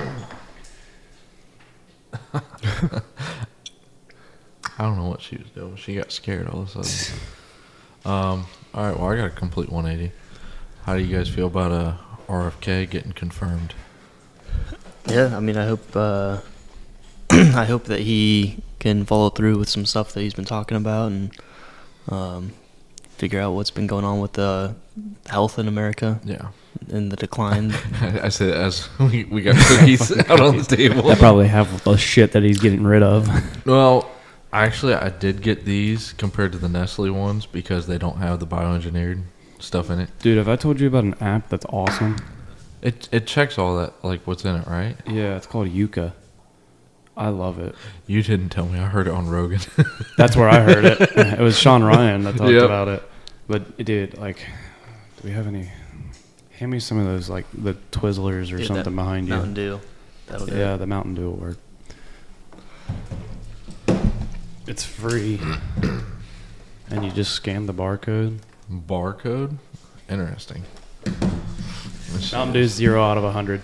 I don't know what she was doing. She got scared all of a sudden. All right, well, I got a complete 180. How do you guys feel about RFK getting confirmed? Yeah, I mean, I hope I hope that he can follow through with some stuff that he's been talking about and figure out what's been going on with the health in America. Yeah. And the decline. I say that as we got cookies out on the table. I probably have the shit that he's getting rid of. Well, actually, I did get these compared to the Nestle ones because they don't have the bioengineered stuff in it. Dude, have I told you about an app that's awesome? It checks all that, like what's in it, right? Yeah, it's called Yuka. I love it. You didn't tell me. I heard it on Rogan. That's where I heard it. It was Sean Ryan that talked about it. But, dude, like, do we have any... Hand me some of those, like the Twizzlers or something behind you. Mountain Dew. That'll do Yeah, it. the Mountain Dew will work. It's free. And you just scan the barcode. Barcode? Interesting. Mountain Dew's 0 out of 100.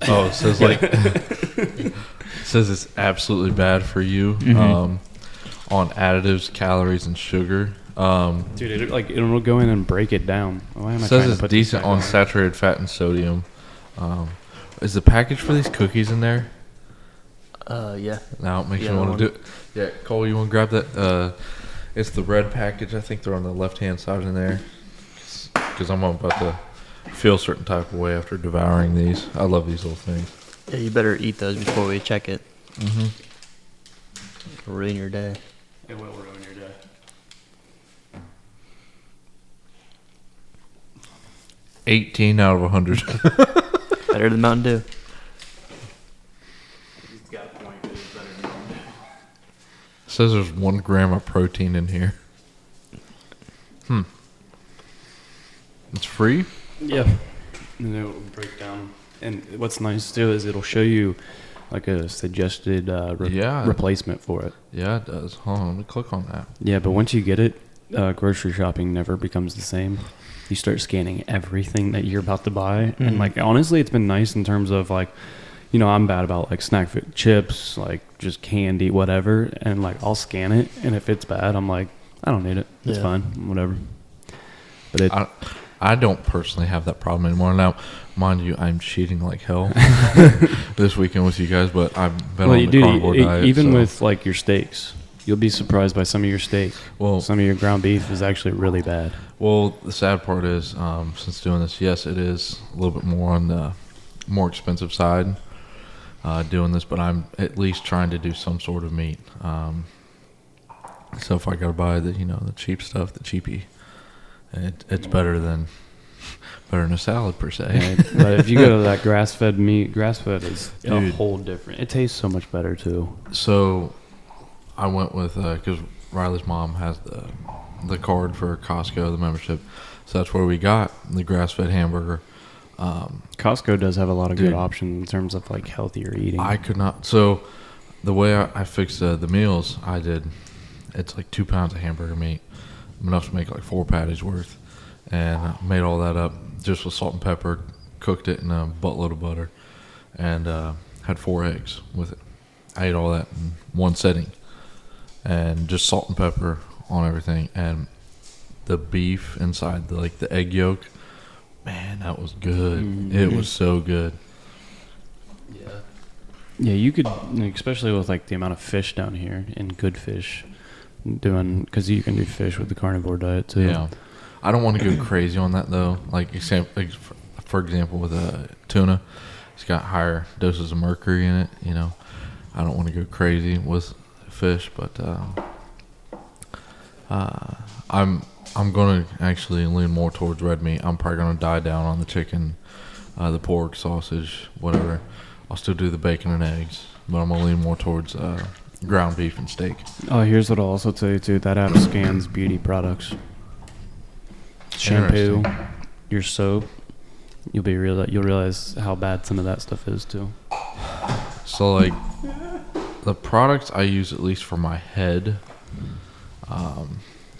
Oh, it says like it says it's absolutely bad for you on additives, calories, and sugar. Dude, it'll go in and break it down. Why am I It trying says to it's put decent on saturated fat and sodium. Is the package for these cookies in there? Yeah. Now it makes Yeah, me the want to do one- it. Yeah, Cole, you want to grab that? It's the red package. I think they're on the left-hand side in there. Because I'm about to feel a certain type of way after devouring these. I love these little things. Yeah, you better eat those before we check it. Mm-hmm. It'll ruin your day. It will ruin your day. 18 out of 100. Better than Mountain Dew. Says there's 1 gram of protein in here. It's free? Yeah. And it will break down. And what's nice too is it'll show you like a suggested replacement for it. Yeah, it does. Hold on, let me click on that. Yeah, but once you get it, grocery shopping never becomes the same. You start scanning everything that you're about to buy. And like honestly, it's been nice in terms of like, you know, I'm bad about like snack food, chips, like just candy, whatever. And like I'll scan it, and if it's bad, I'm like, I don't need it. It's Yeah. fine, whatever. But it. I don't personally have that problem anymore. Now, mind you, I'm cheating like hell this weekend with you guys, but I've been on the carnivore diet. Even so. with like your steaks, you'll be surprised by some of your steak. Well, Some of your ground beef is actually really bad. Well, the sad part is, since doing this, yes, it is a little bit more on the more expensive side doing this, but I'm at least trying to do some sort of meat. So if I gotta buy the cheap stuff, the cheapy, it's better than a salad per se. Right? But if you go to that grass-fed meat, grass-fed is a Dude. whole different. It tastes so much better too. So I went with because Riley's mom has the card for Costco, the membership. So that's where we got the grass-fed hamburger. Costco does have a lot of Dude. good options in terms of like healthier eating. I could not. So the way I fixed the meals, I did. It's like 2 pounds of hamburger meat, enough to make like 4 patties worth, and I made all that up just with salt and pepper. Cooked it in a buttload of butter, and had 4 eggs with it. I ate all that in one setting, and just salt and pepper on everything, and the beef inside the egg yolk. Man, that was good. Mm-hmm. It was so good. Yeah, you could, especially with like the amount of fish down here and good fish, because you can do fish with the carnivore diet too. Yeah, I don't want to go crazy on that though. For example, with tuna, it's got higher doses of mercury in it. I don't want to go crazy with fish, but I'm going to actually lean more towards red meat. I'm probably going to die down on the chicken, the pork, sausage, whatever. I'll still do the bacon and eggs, but I'm going to lean more towards ground beef and steak. Oh, here's what I'll also tell you too. That app scans beauty products, shampoo, your soap. You'll realize how bad some of that stuff is too. So like the products I use, at least for my head,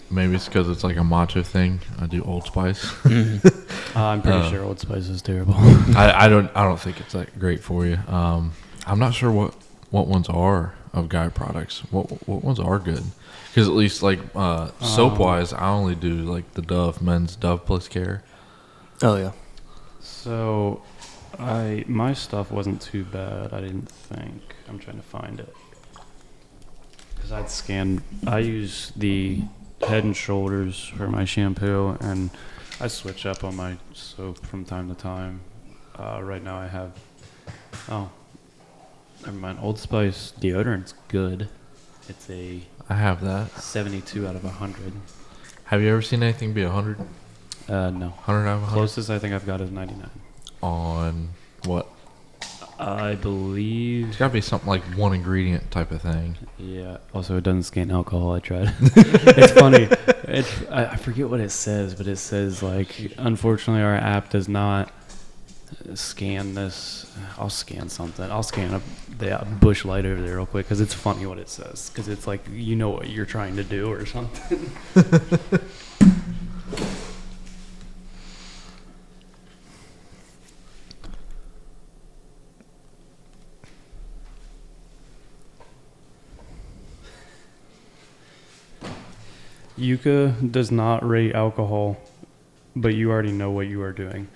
maybe it's because it's like a macho thing. I do Old Spice. I'm pretty sure Old Spice is terrible. I don't think it's that great for you. I'm not sure what ones are of guy products. What ones are good? Because at least like soap wise, I only do like the Dove men's Dove Plus Care. Oh yeah. So, my stuff wasn't too bad. I didn't think. I'm trying to find it because I use the Head and Shoulders for my shampoo, and I switch up on my soap from time to time. Right now I have, never mind. Old Spice deodorant's good. It's a I have that. 72 out of 100. Have you ever seen anything be 100? No. 100 out of 100? Closest I think I've got is 99. On what? I believe. It's got to be something like one ingredient type of thing. Yeah. Also, it doesn't scan alcohol. I tried. It's funny. I forget what it says, but it says like, unfortunately, our app does not scan this. I'll scan something. I'll scan the bush light over there real quick because it's funny what it says. Because it's like, you know what you're trying to do or something. Yuka does not rate alcohol, but you already know what you are doing.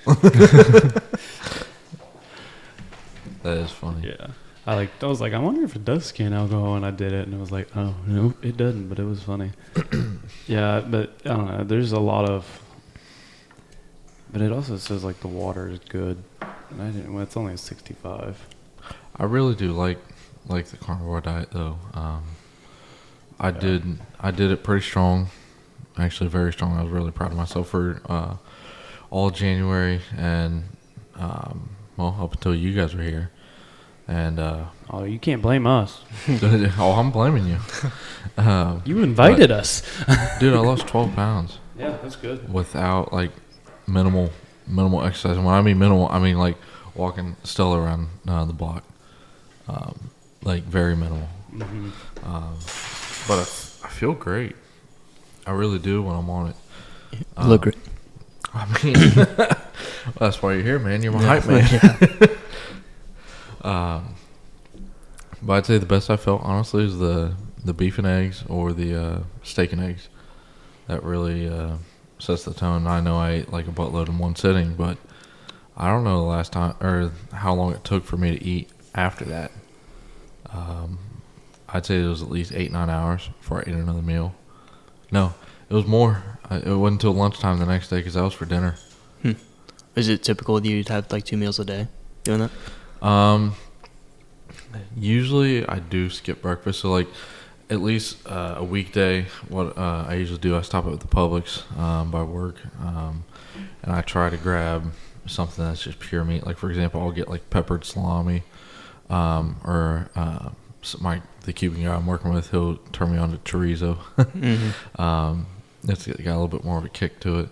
That is funny. Yeah. I was like, I wonder if it does scan alcohol, and I did it, and it was like, oh, no, it doesn't, but it was funny. Yeah, but I don't know. There's a lot of, but it also says like the water is good. And well, it's only a 65. I really do like the carnivore diet though. I did it pretty strong, actually very strong. I was really proud of myself for all January and well, up until you guys were here. And oh, you can't blame us. Oh, I'm blaming you. You invited us. Dude, I lost 12 pounds. Yeah, that's good. Without like minimal exercise. And when I mean minimal, I mean like walking still around the block. Like very minimal. Mm-hmm. But I feel great. I really do when I'm on it. You look great. I mean, well, that's why you're here, man. You're my hype man. But I'd say the best I felt, honestly, is the beef and eggs or the steak and eggs. That really sets the tone. I know I ate like a buttload in one sitting, but I don't know the last time or how long it took for me to eat after that. I'd say it was at least 8-9 hours before I ate another meal. No, it was more. It wasn't until lunchtime the next day because that was for dinner. Is it typical that you'd have like 2 meals a day doing that? Usually I do skip breakfast. So like at least a weekday, what I usually do, I stop at the Publix by work, and I try to grab something that's just pure meat. Like for example, I'll get like peppered salami, or the Cuban guy I'm working with, he'll turn me on to chorizo. It's got a little bit more of a kick to it.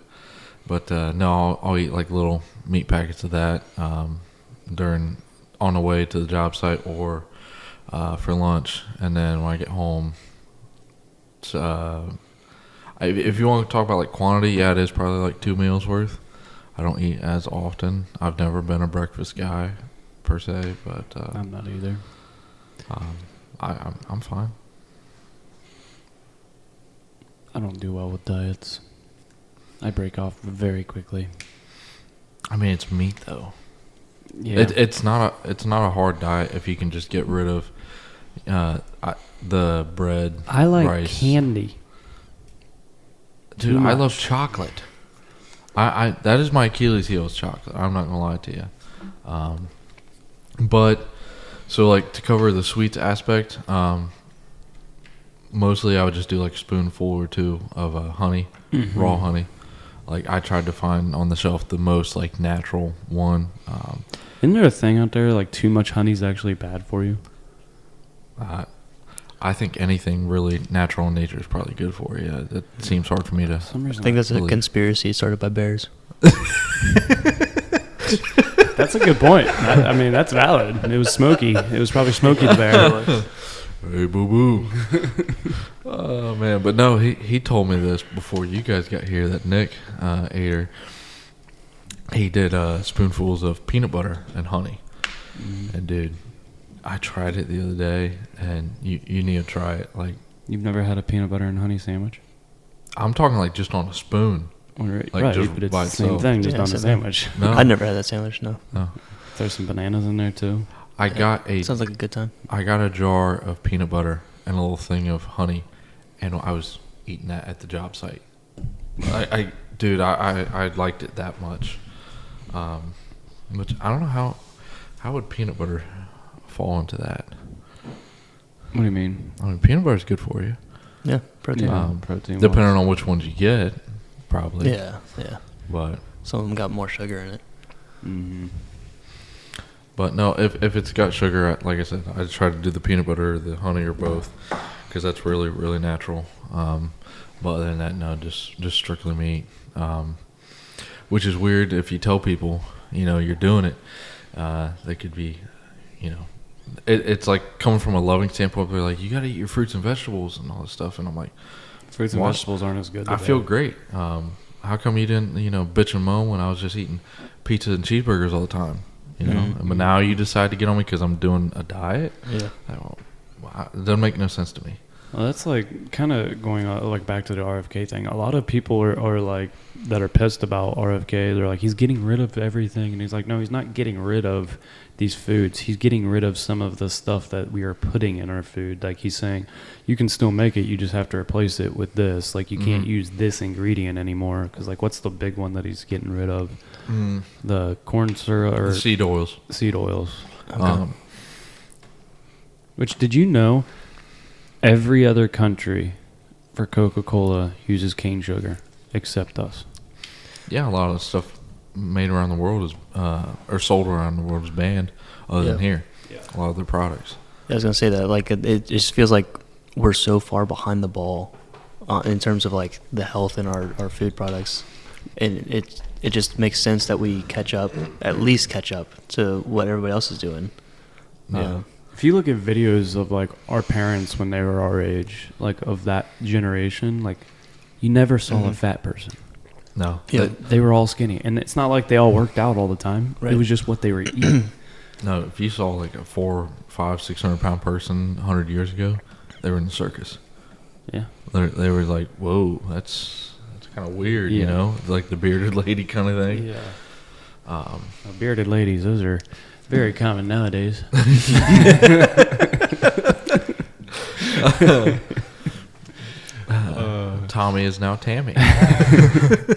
But no, I'll eat like little meat packets of that on the way to the job site or for lunch. And then when I get home, if you want to talk about like quantity, yeah, it is probably like 2 meals worth. I don't eat as often. I've never been a breakfast guy per se, but I'm not either. I'm fine. I don't do well with diets. I break off very quickly. I mean, it's meat though. Yeah, it's not a hard diet if you can just get rid of the bread. I like rice. candy. Dude, I love chocolate. I that is my Achilles heel is chocolate. I'm not gonna lie to you. But so like to cover the sweets aspect, mostly I would just do like a spoonful or two of honey, raw honey. Like I tried to find on the shelf the most like natural one. Isn't there a thing out there like too much honey is actually bad for you? I think anything really natural in nature is probably good for you. It seems hard for me to. I think that's a conspiracy started by bears. That's a good point. I mean, that's valid. It was Smokey. It was probably Smokey the bear. Hey, boo boo. Oh man, but no, he told me this before you guys got here. That Nick ate her. He did spoonfuls of peanut butter and honey. And dude, I tried it the other day, and you need to try it. Like, you've never had a peanut butter and honey sandwich? I'm talking like just on a spoon. Right, Like just but it's by the same itself. thing, just Yeah, on a sandwich. No, I never had that sandwich. No. Throw some bananas in there too. I got Sounds like a good time. I got a jar of peanut butter and a little thing of honey, and I was eating that at the job site. I liked it that much. Which I don't know how would peanut butter fall into that. What do you mean? I mean, peanut butter is good for you. Yeah, protein. Protein. Depending on which ones you get, probably. Yeah. But Some of them got more sugar in it. Mm-hmm. But no, if it's got sugar, like I said, I try to do the peanut butter or the honey or both, because that's really, really natural. But other than that, no, just strictly meat. Which is weird if you tell people, you're doing it. They could be, it's like coming from a loving standpoint. They're like, you got to eat your fruits and vegetables and all this stuff. And I'm like, fruits and vegetables aren't as good. I feel great. How come you didn't, bitch and moan when I was just eating pizza and cheeseburgers all the time? But now you decide to get on me because I'm doing a diet? Yeah. It doesn't make no sense to me. Well, that's like kind of going like back to the RFK thing. A lot of people are like that are pissed about RFK. They're like, he's getting rid of everything, and he's like, no, he's not getting rid of these foods. He's getting rid of some of the stuff that we are putting in our food. Like he's saying, you can still make it, you just have to replace it with this. Like you can't use this ingredient anymore because like what's the big one that he's getting rid of? The corn syrup or the seed oils. Seed oils. Okay. Which did you know? Every other country for Coca-Cola uses cane sugar except us. Yeah, a lot of stuff made around the world is, or sold around the world is banned other than here. Yeah. A lot of their products. I was going to say that, like, it just feels like we're so far behind the ball in terms of, like, the health in our food products. And it just makes sense that we at least catch up to what everybody else is doing. Yeah. If you look at videos of like our parents when they were our age, like of that generation, like you never saw a fat person. No. Yeah. They were all skinny. And it's not like they all worked out all the time. Right. It was just what they were eating. No, if you saw like a 400, 500, 600 pound person 100 years ago, they were in the circus. Yeah. They were like, whoa, that's kind of weird, like the bearded lady kind of thing. Yeah. Bearded ladies, those are very common nowadays. Tommy is now Tammy. Yeah,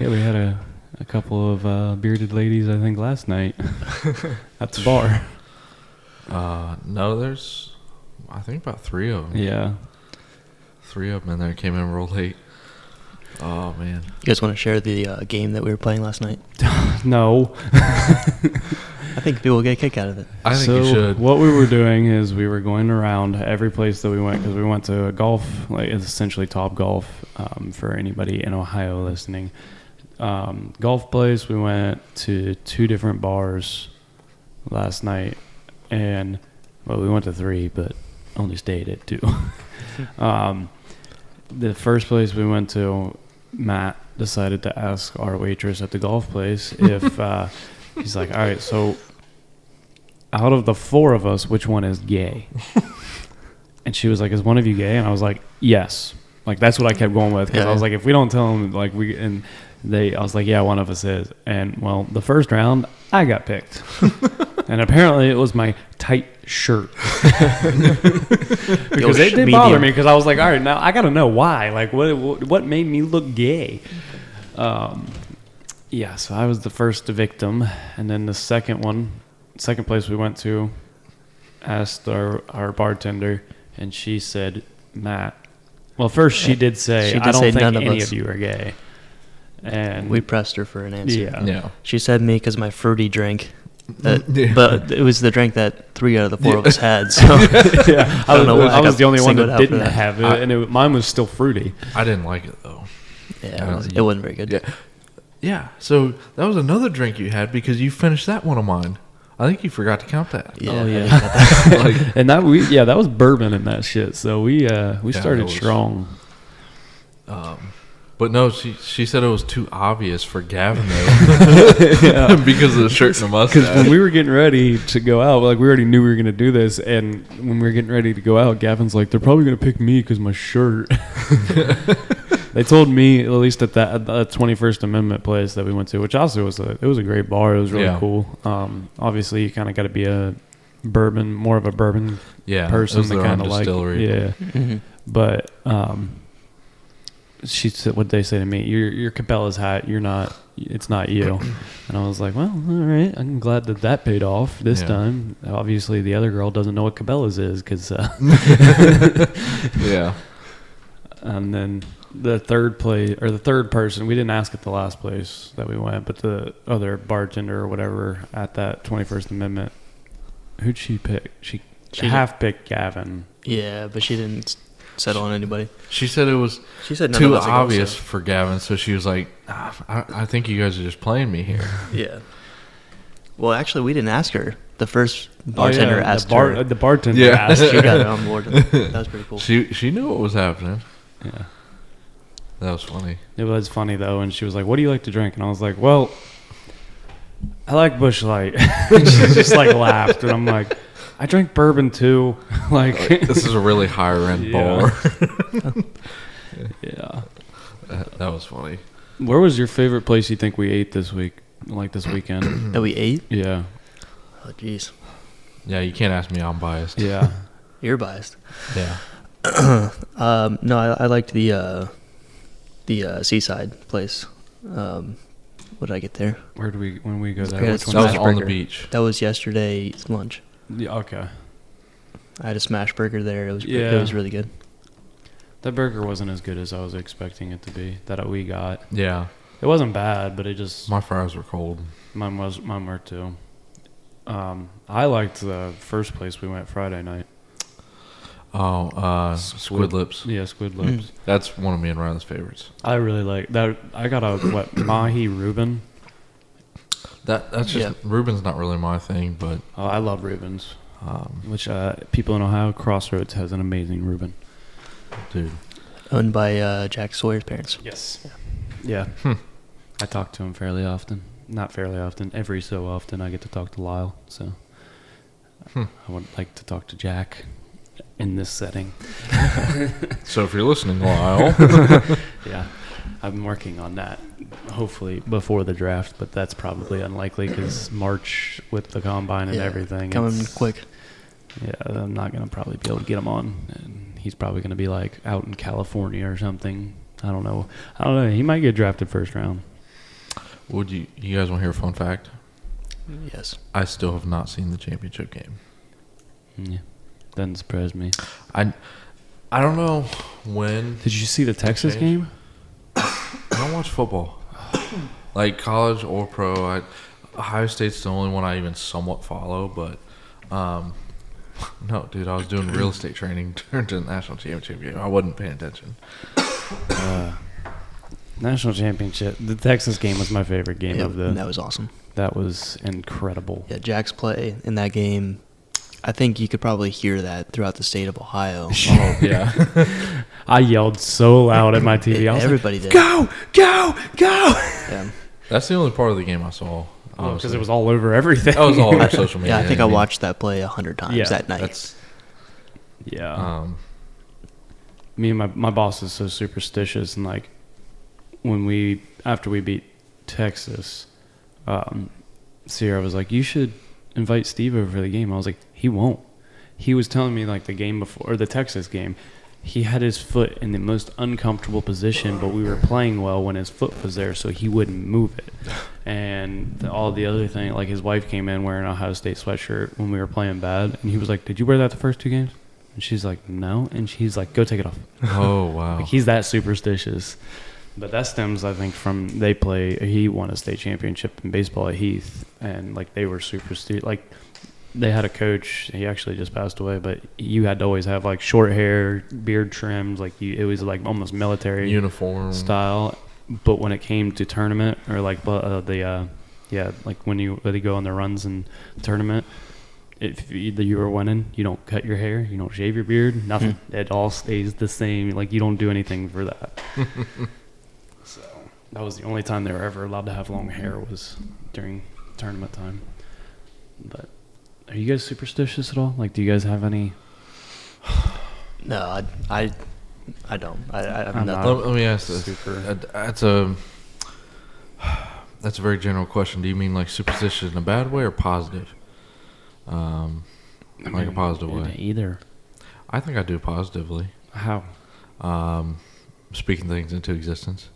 we had a couple of bearded ladies, I think, last night at the bar. No, there's, I think, about 3 of them. Yeah. 3 of them in there came in real late. Oh, man. You guys want to share the game that we were playing last night? No. I think people will get a kick out of it. I think you should. What we were doing is we were going around every place that we went because we went to a golf, like it's essentially Top Golf for anybody in Ohio listening. Golf place, we went to 2 different bars last night. And, well, we went to 3, but only stayed at 2. The first place we went to, Matt decided to ask our waitress at the golf place if he's like, all right, so out of the 4 of us, which one is gay? And she was like, is one of you gay? And I was like, yes. Like, that's what I kept going with because I was like, if we don't tell them, like, I was like, yeah, one of us is. And, well, the first round, I got picked. And apparently it was my tight shirt. Because it did bother me because I was like, all right, now I got to know why. Like, what made me look gay? Yeah, so I was the first victim. And then the second place we went to, asked our bartender, and she said, Matt. Well, first she did say, I don't think any of you are gay. And we pressed her for an answer. Yeah. She said me because my fruity drink. But it was the drink that 3 out of the 4 of us had. So yeah, I don't know. I was the only one that didn't have it, and mine was still fruity. I didn't like it though. Yeah, it wasn't very good. Yeah. So that was another drink you had because you finished that one of mine. I think you forgot to count that. Yeah. Oh yeah. And that was bourbon and that shit. So we started strong. But no, she said it was too obvious for Gavin though, because of the shirt and the mustache. Because when we were getting ready to go out, like we already knew we were going to do this, and when we were getting ready to go out, Gavin's like, "They're probably going to pick me because my shirt." They told me, at least at that 21st Amendment place that we went to, which also was a great bar. It was really cool. Obviously, you kind of got to be more of a bourbon person to kind of like, But she said, what'd they say to me? You're Cabela's hat. It's not you. And I was like, well, all right. I'm glad that paid off this time. Obviously, the other girl doesn't know what Cabela's is because. Yeah. And then the third person, we didn't ask at the last place that we went, but the other bartender or whatever at that 21st Amendment, who'd she pick? She half picked Gavin. Yeah, but she didn't. settle on anybody. She said it was She said none too of us are obvious ghosts, for Gavin, so she was like, I think you guys are just playing me here. Yeah. Well, actually, we didn't ask her. The first bartender asked her. The bartender Yeah. asked. She got it on board. That was pretty cool. She knew what was happening. Yeah. That was funny. It was funny though, and she was like, "What do you like to drink?" And I was like, "Well, I like Busch Light." And she just like laughed, and I'm like, "I drink bourbon too." Like This is a really higher end Yeah. bar. yeah. That was funny. Where was your favorite place you think we ate this week? Like this weekend? That we ate? Yeah. Oh, jeez. Yeah, you can't ask me. I'm biased. Yeah. You're biased. Yeah. No, I liked the seaside place. What did I get there? When we go there? Yeah, Which it's That was one? on the Smashburger. beach. That was yesterday's lunch. Yeah, okay. I had a smash burger there. It was Yeah. it was really good. That burger wasn't as good as I was expecting it to be. That we got. Yeah. It wasn't bad, but it just My fries were cold. mine were too. I liked the first place we went Friday night. Oh, Squid Lips. Yeah, Squid Lips. That's one of me and Riley's favorites. I really like that. I got a mahi Reuben. That's just Reuben's not really my thing, but Oh, I love Reubens. Which people in Ohio, Crossroads has an amazing Reuben. dude, Owned by Jack Sawyer's parents. Yes. Yeah. I talk to him fairly often. Not fairly often. Every so often I get to talk to Lyle. So I would like to talk to Jack in this setting. so if you're listening, Lyle, Yeah. I've been working on that, hopefully before the draft, but that's probably unlikely because March with the combine and Yeah, everything. coming it's- quick. Yeah, I'm not going to probably be able to get him on. And he's probably going to be like out in California or something. I don't know. He might get drafted first round. would you guys want to hear a fun fact? Yes. I still have not seen the championship game. Yeah. Doesn't surprise me. I don't know when. Did you see the Texas Change. game? I don't watch football, like college or pro. Ohio State's the only one I even somewhat follow, but no, dude, I was doing real estate training during the national championship game. I wasn't paying attention. National championship. The Texas game was my favorite game of the. That was awesome. That was incredible. Yeah, Jack's play in that game. I think you could probably hear that throughout the state of Ohio. Oh yeah, I yelled so loud at my TV. I was Everybody like, did. Go, go, go! Yeah. that's the only part of the game I saw. Because it was all over everything. That was all over social media. Yeah, I think I watched that play 100 times Yeah, that night. That's Yeah. Me and my boss is so superstitious, and like after we beat Texas, Sierra was like, "You should invite Steve over for the game." I was like, "He won't." He was telling me like the game before, or the Texas game, he had his foot in the most uncomfortable position, but we were playing well when his foot was there, so he wouldn't move it. And all the other thing, like his wife came in wearing an Ohio State sweatshirt when we were playing bad, and he was like, "Did you wear that the first two games?" And she's like, "No," and she's like, "Go take it off." oh wow. Like he's that superstitious. But that stems, I think, from he won a state championship in baseball at Heath, and like they were superstitious. Like they had a coach, he actually just passed away, but you had to always have like short hair, beard trims, like it was like almost military Uniform style. But when it came to tournament or like like when you go on the runs in tournament, if you were winning, you don't cut your hair, you don't shave your beard, nothing. It all stays the same. Like you don't do anything for that. So that was the only time they were ever allowed to have long hair was during tournament time. But are you guys superstitious at all? Like, do you guys have any? No, I don't. I'm I'm not. not. Let me ask this. Super. That's a very general question. Do you mean like superstitious in a bad way or positive? Like a positive way. Either. I think I do positively. How? Speaking things into existence.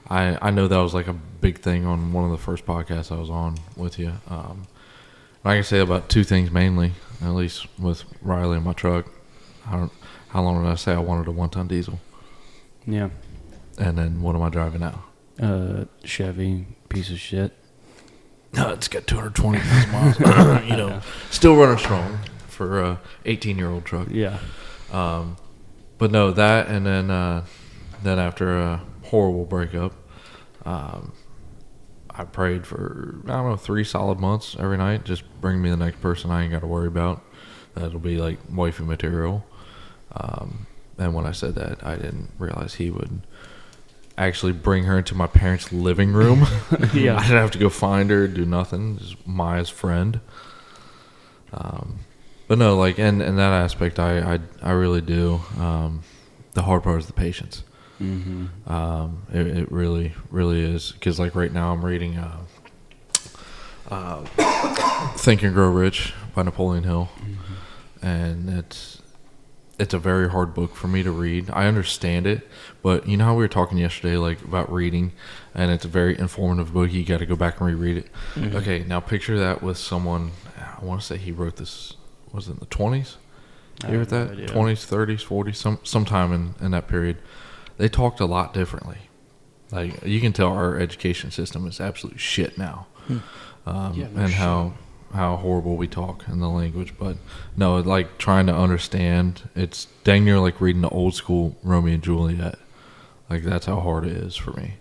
I know that was like a big thing on one of the first podcasts I was on with you. I can say about two things mainly, at least with Riley and my truck. How long did I say I wanted a 1-ton diesel? Yeah. And then what am I driving now? Chevy, piece of shit. No, it's got 220,000 miles. Still running strong for a 18-year-old truck. Yeah. But no, that, and then after a horrible breakup, I prayed for, 3 solid months every night. Just bring me the next person I ain't got to worry about. That'll be like wifey material. And when I said that, I didn't realize he would actually bring her into my parents' living room. Yeah. I didn't have to go find her, do nothing. Just Maya's friend. But no, like, in that aspect, I really do. The hard part is the patience. Mm-hmm. It really, really is. Because, like, right now I'm reading Think and Grow Rich by Napoleon Hill. Mm-hmm. And it's a very hard book for me to read. I understand it, but you know how we were talking yesterday, like, about reading, and it's a very informative book. You got to go back and reread it. Mm-hmm. Okay, now picture that with someone. I want to say he wrote this. Was it in the 20s? You wrote that? 20s, 30s, 40s, sometime in that period. They talked a lot differently. Like, you can tell our education system is absolute shit now. How horrible we talk in the language. But no, like, trying to understand, it's dang near like reading the old school Romeo and Juliet. Like, that's how hard it is for me.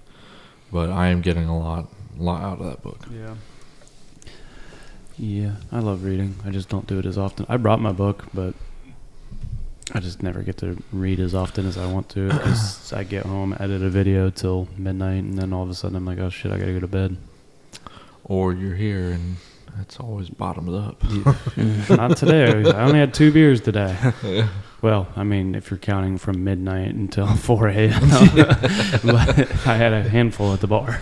But I am getting a lot out of that book. Yeah, I love reading. I just don't do it as often. I brought my book, but I just never get to read as often as I want to, because I get home, edit a video till midnight, and then all of a sudden I'm like, oh shit, I gotta go to bed. Or you're here and it's always bottomed up. Not today. I only had 2 beers today. Yeah. Well, I mean, if you're counting from midnight until 4 a.m. But I had a handful at the bar.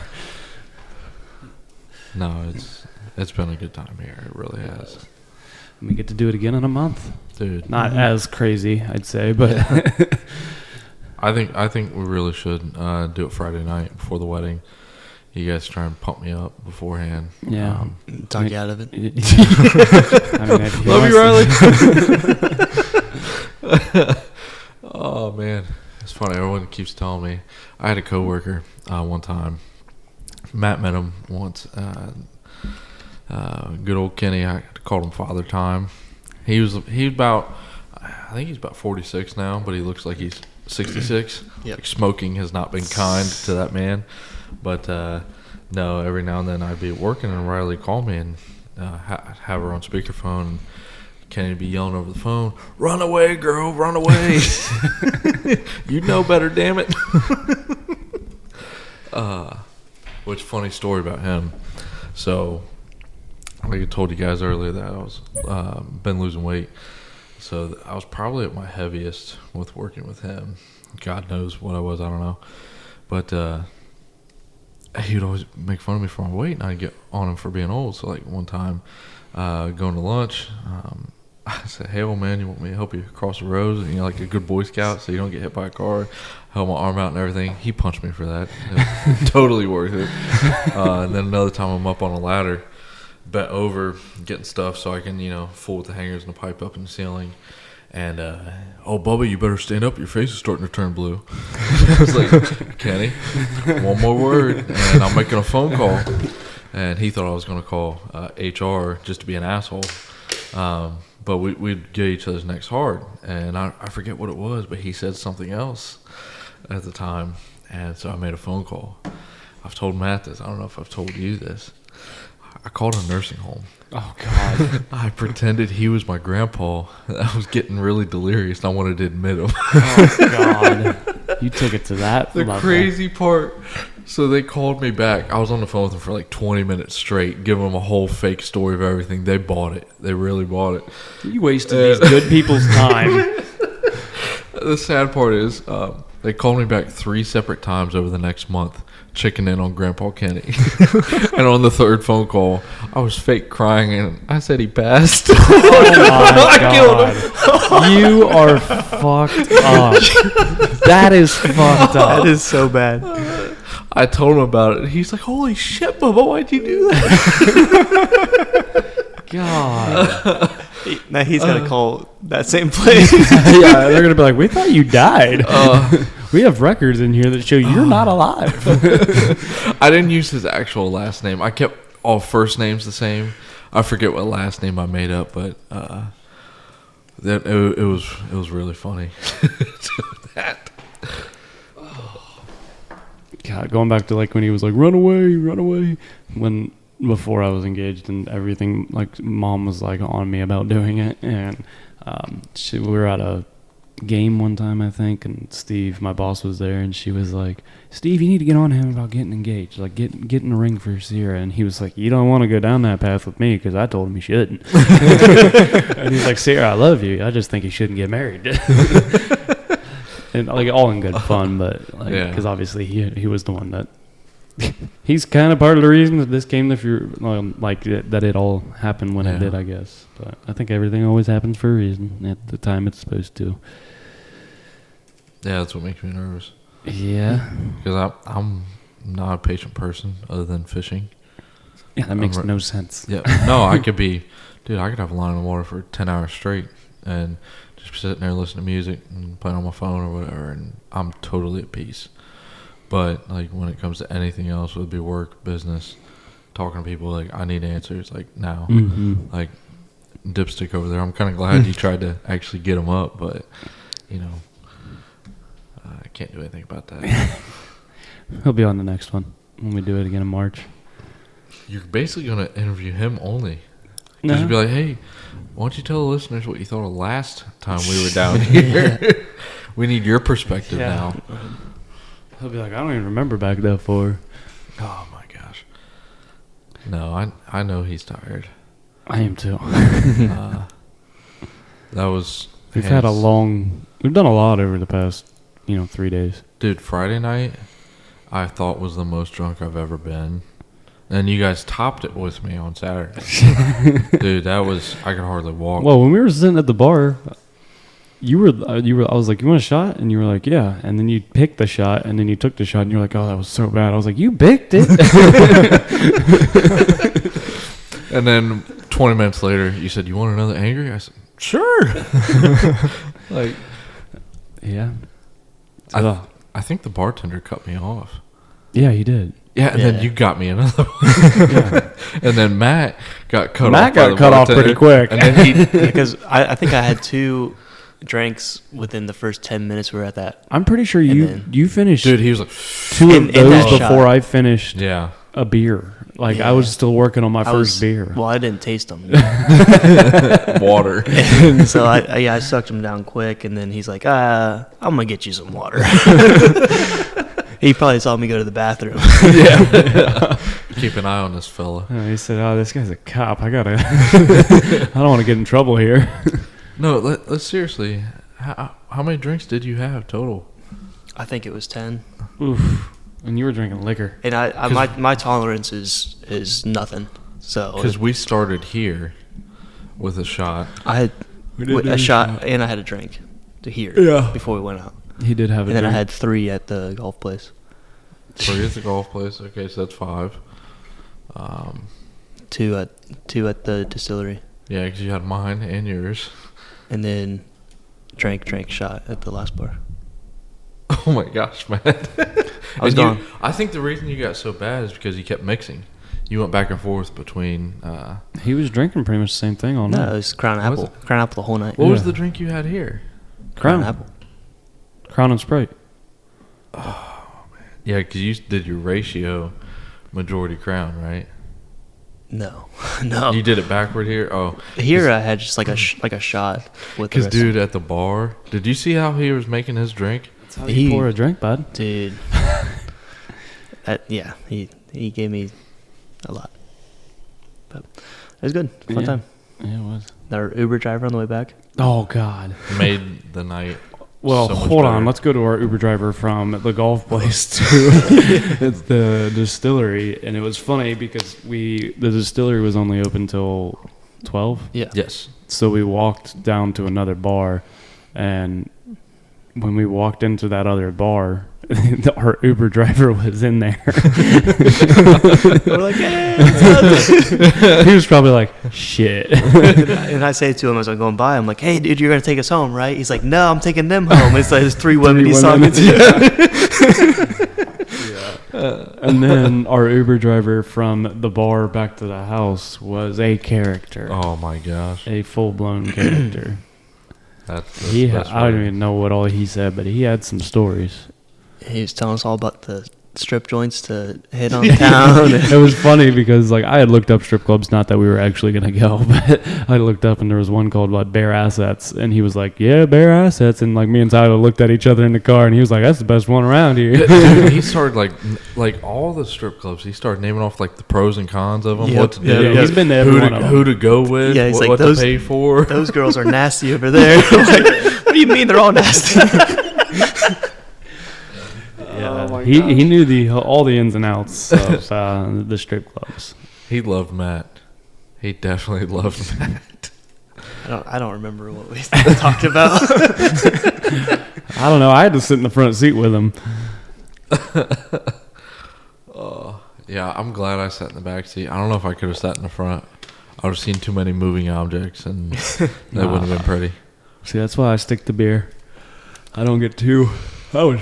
No, it's been a good time here. It really has. We get to do it again in a month. Dude. Not as crazy, I'd say, but I think we really should do it Friday night before the wedding. You guys try and pump me up beforehand. Yeah. Talk you out of it. I mean, love you, Riley. Oh, man. It's funny. Everyone keeps telling me. I had a coworker one time. Matt met him once. Good old Kenny. I called him Father Time. He's about 46 now, but he looks like he's 66. Yep. Like, smoking has not been kind to that man. But no, every now and then I'd be working and Riley called me and have her on speakerphone. And Kenny'd be yelling over the phone, "Run away, girl, run away." You know better, damn it. Which, funny story about him. So, like I told you guys earlier, that I was been losing weight. So I was probably at my heaviest with working with him. God knows what I was, I don't know. But he would always make fun of me for my weight, and I'd get on him for being old. So, like, one time, going to lunch, I said, "Hey, old man, you want me to help you cross the road?" And, like a good Boy Scout, so you don't get hit by a car. Held my arm out and everything. He punched me for that. It was totally worth it. And then another time, I'm up on a ladder, bent over, getting stuff so I can, fool with the hangers and the pipe up in the ceiling. And, "Oh, Bubba, you better stand up. Your face is starting to turn blue." I was like, "Kenny, one more word, and I'm making a phone call." And he thought I was going to call HR just to be an asshole. But we'd get each other's necks hard. And I forget what it was, but he said something else at the time. And so I made a phone call. I've told Matt this. I don't know if I've told you this. I called a nursing home. Oh, God. I pretended he was my grandpa. I was getting really delirious, and I wanted to admit him. Oh, God. You took it to that The level. crazy part. So they called me back. I was on the phone with them for like 20 minutes straight, giving them a whole fake story of everything. They bought it. They really bought it. You wasted these good people's time. The sad part is they called me back 3 separate times over the next month, checking in on Grandpa Kenny. And on the 3rd phone call, I was fake crying, and I said he passed. Oh, my God. You are fucked up. That is fucked up. That is so bad. I told him about it. He's like, "Holy shit, Bubba, why'd you do that?" God. Now he's got to call that same place. Yeah, they're going to be like, "We thought you died. We have records in here that show you're not alive." I didn't use his actual last name. I kept all first names the same. I forget what last name I made up, but That it was really funny. That. God, going back to like when he was like, run away. When before I was engaged and everything, like mom was like on me about doing it, and we were at a game one time, I think, and Steve, my boss, was there, and she was like, Steve, you need to get on him about getting engaged, like get in the ring for Sierra. And he was like, you don't want to go down that path with me because I told him he shouldn't. And he's like, Sierra, I love you, I just think he shouldn't get married. And like all in good fun, but like because obviously he was the one that he's kind of part of the reason that this came to like that it all happened when it did, I guess. But I think everything always happens for a reason at the time it's supposed to. Yeah, that's what makes me nervous. Yeah, because I'm not a patient person other than fishing. Yeah, that makes no sense. Yeah, no, I could have a line in the water for 10 hours straight and just sitting there listening to music and playing on my phone or whatever, and I'm totally at peace. But like when it comes to anything else, whether it be work, business, talking to people, like I need answers like now. Mm-hmm. Like Dipstick over there, I'm kind of glad you tried to actually get him up, but I can't do anything about that. He'll be on the next one when we do it again in March. You're basically going to interview him only. Because you'd be like, hey, why don't you tell the listeners what you thought of last time we were down here? We need your perspective now. He'll be like, I don't even remember back that far. Oh, my gosh. No, I know he's tired. I am too. That was... We've done a lot over the past, 3 days. Dude, Friday night, I thought was the most drunk I've ever been. And you guys topped it with me on Saturday. Dude, I could hardly walk. Well, when we were sitting at the bar, you were. I was like, "You want a shot?" And you were like, "Yeah." And then you picked the shot, and then you took the shot, and you were like, "Oh, that was so bad." I was like, "You picked it." And then 20 minutes later, you said, "You want another angry?" I said, "Sure." Like, yeah. I think the bartender cut me off. Yeah, he did. Yeah, and then you got me another one. Yeah. And then Matt got cut off. Matt got cut off pretty quick. And then because I think I had 2 drinks within the first 10 minutes we were at that. I'm pretty sure you finished. Dude, he was like 2 of those before I finished a beer. Like I was still working on my first beer. Well, I didn't taste them. Water. So I sucked them down quick, and then he's like, I'm gonna get you some water. He probably saw me go to the bathroom. Yeah. Keep an eye on this fella. He said, "Oh, this guy's a cop. I don't want to get in trouble here." No, let's seriously. How many drinks did you have total? I think it was 10. Oof. And you were drinking liquor. And my tolerance is nothing. So because we started here with a shot. I had a shot and I had a drink to here before we went out. He did have a drink. And then I had 3 at the golf place. 3 at the golf place. Okay, so that's 5. 2 at the distillery. Yeah, because you had mine and yours. And then drank shot at the last bar. Oh my gosh, man. I was gone. I think the reason you got so bad is because you kept mixing. You went back and forth between... he was drinking pretty much the same thing all night. No, it was Crown Apple. Crown Apple the whole night. What was the drink you had here? Crown Apple. Crown and Sprite. Oh, man. Yeah, because you did your ratio majority Crown, right? No. You did it backward here? Oh. Here I had just like a shot. Because, dude, at the bar, did you see how he was making his drink? That's how you pour a drink, bud. Dude. He gave me a lot. But it was good. Fun time. Yeah, it was. Our Uber driver on the way back. Oh, God. Made the night. Well, so hold better. on. Let's go to our Uber driver from the golf place to it's the distillery. And it was funny because the distillery was only open till 12. Yeah. Yes. So we walked down to another bar, and when we walked into that other bar, our Uber driver was in there. We're like, hey. He was probably like, shit. And I say to him as I'm going by, I'm like, hey, dude, you're going to take us home, right? He's like, no, I'm taking them home. It's like there's 3 women he's talking to. And then our Uber driver from the bar back to the house was a character. Oh, my gosh. A full-blown character. That's I don't even know what all he said, but he had some stories. He was telling us all about the strip joints to hit on town. It was funny because like I had looked up strip clubs, not that we were actually gonna go, but I looked up and there was one called Bare Assets, and he was like, "Yeah, Bare Assets," and like me and Tyler looked at each other in the car, and he was like, "That's the best one around here." Dude, he started like all the strip clubs. He started naming off like the pros and cons of them, Yep. what to do, Yeah, he's been to every one of them. who to go with, Yeah, he's what, like, what to pay for. Those girls are nasty over there. Like, what do you mean they're all nasty? He knew all the ins and outs of the strip clubs. He loved Matt. He definitely loved Matt. I don't remember what we talked about. I don't know. I had to sit in the front seat with him. Yeah, I'm glad I sat in the back seat. I don't know if I could have sat in the front. I would have seen too many moving objects, and that wouldn't have been pretty. See, that's why I stick to beer. I don't get too. I was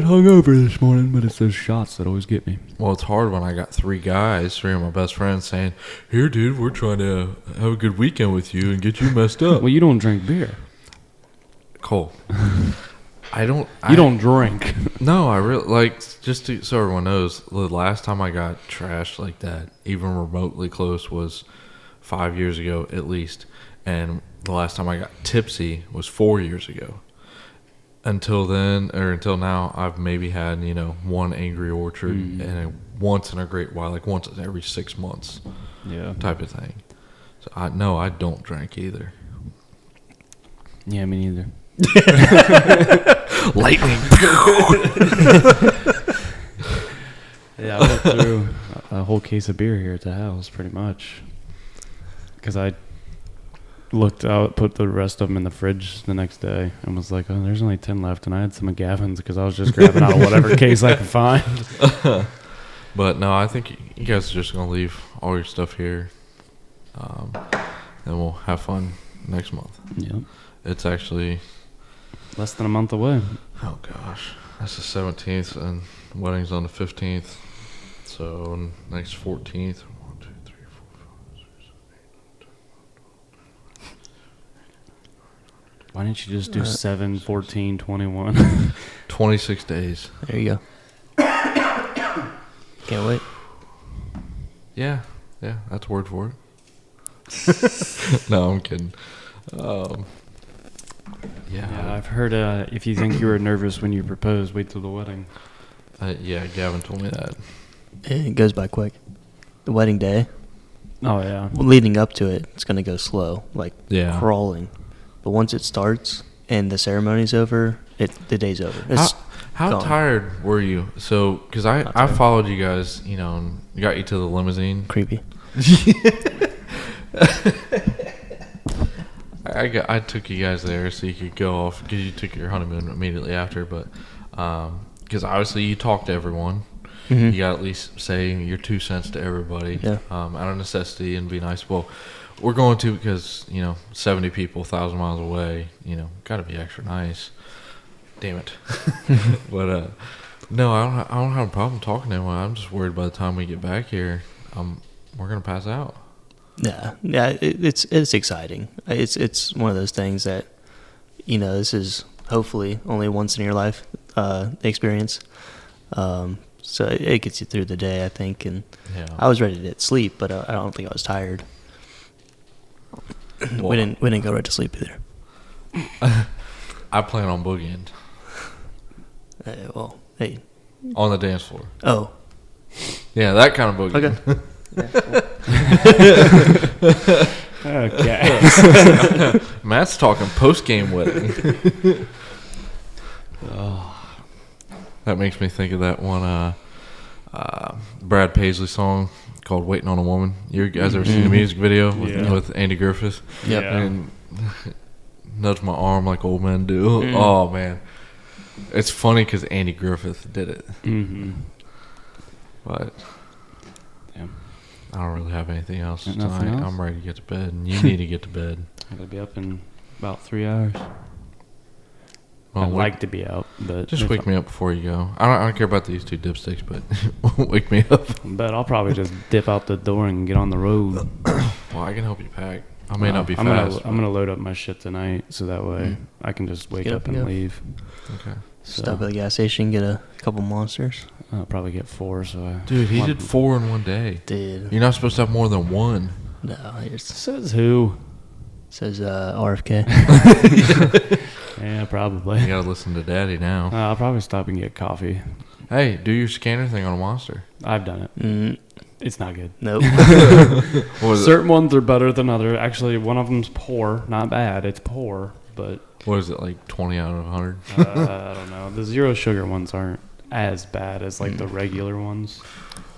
hungover this morning, but it's those shots that always get me. Well, it's hard when I got three of my best friends saying, "Here, dude, we're trying to have a good weekend with you and get you messed up." Well, you don't drink beer. Cole, You don't drink. No, I really like so everyone knows. The last time I got trashed like that, even remotely close, was 5 years ago at least, and the last time I got tipsy was 4 years ago. Until then, or until now, I've maybe had one Angry Orchard and once in a great while, like once every 6 months, type of thing. So I don't drink either. Yeah, me neither. Lightning. Yeah, I went through a whole case of beer here at the house, pretty much, because I looked out, put the rest of them in the fridge the next day, and was like, "Oh, there's only 10 left," and I had some of Gavin's because I was just grabbing out of whatever case I could find. But no, I think you guys are just gonna leave all your stuff here, and we'll have fun next month. Yep. It's actually Less than a month away. Oh gosh, that's the 17th, and wedding's on the 15th. So next 14th. 1, 2, 3, 4, 5, 6, 7, 8, 9, 10. Why didn't you just do 7, 14, 21? 26 days. There you go. Can't wait. Yeah, that's word for it. No, I'm kidding. Yeah, I've heard if you think you were nervous when you proposed, wait till the wedding. Yeah, Gavin told me that. It goes by quick. The wedding day, Oh, yeah. leading up to it, it's going to go slow, like Yeah. crawling. But once it starts and the ceremony's over, the day's over. It's How gone. tired were you? So, because I followed you guys, and got you to the limousine. Creepy. I took you guys there so you could go off, because you took your honeymoon immediately after. But because obviously you talk to everyone, Mm-hmm. you got to at least say your 2 cents to everybody, Yeah. out of necessity, and be nice. Well, we're going to, because 70 people 1,000 miles away, got to be extra nice. Damn it. But no, I don't have a problem talking to anyone. I'm just worried by the time we get back here, we're gonna pass out. Yeah, it's exciting. It's one of those things that, this is hopefully only once in your life experience. So it gets you through the day, I think. And Yeah. I was ready to sleep, but I don't think I was tired. Well, we didn't go right to sleep either. I plan on boogieing Well, hey. on the dance floor. Oh. Yeah, that kind of boogie. Okay. Okay. Matt's talking post-game wedding. That makes me think of that one Brad Paisley song called "Waiting on a Woman." You guys ever seen the music video with Andy Griffith? Yep. Yeah. And nudge my arm like old men do. Oh man, it's funny because Andy Griffith did it. Mm-hmm. But Damn. I don't really have anything else Nothing tonight. else? I'm ready to get to bed, and you need to get to bed. I gotta be up in about 3 hours. Well, I'd like to be out, but just wake me up before you go. I don't care about these 2 dipsticks, but wake me up. But I'll probably just dip out the door and get on the road. Well, I can help you pack. I may not be fast. I'm gonna load up my shit tonight, so that way I can just wake up and leave. Okay. Stop at the gas station, get a couple monsters. I'll probably get 4. So dude, he did 4 in one day. Dude, you're not supposed to have more than 1. No, it says who? Says RFK. Yeah, probably. You gotta listen to Daddy now. I'll probably stop and get coffee. Hey, do your scanner thing on a Monster. I've done it. It's not good. Nope. Certain ones are better than others. Actually, one of them's poor. Not bad. It's poor, but... What is it, like 20 out of 100? I don't know. The zero sugar ones aren't as bad as like the regular ones.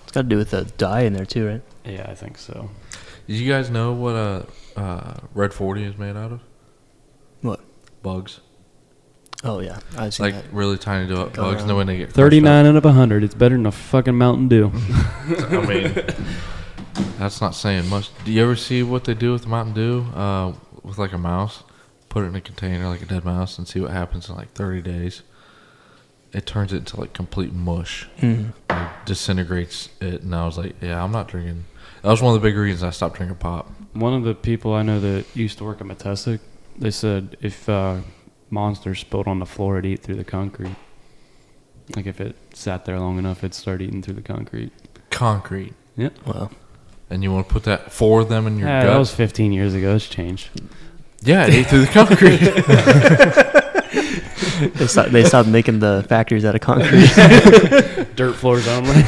It's got to do with the dye in there too, right? Yeah, I think so. Did you guys know what a Red 40 is made out of? What? Bugs. Oh, yeah. I've seen like that. Really tiny bugs. And then when they get 39 out of 100. It's better than a fucking Mountain Dew. I mean, that's not saying much. Do you ever see what they do with Mountain Dew with like a mouse? Put it in a container like a dead mouse and see what happens in like 30 days. It turns it into like complete mush. It disintegrates it. And I was like, yeah, I'm not drinking. That was one of the big reasons I stopped drinking pop. One of the people I know that used to work at Metessic, they said if Monsters spilled on the floor, it'd eat through the concrete. Like if it sat there long enough, it'd start eating through the concrete. Concrete. Yep. Wow. And you want to put that 4 of them in your gut? That was 15 years ago. It's changed. Yeah, it ate through the concrete. They stopped making the factories out of concrete. Dirt floors only.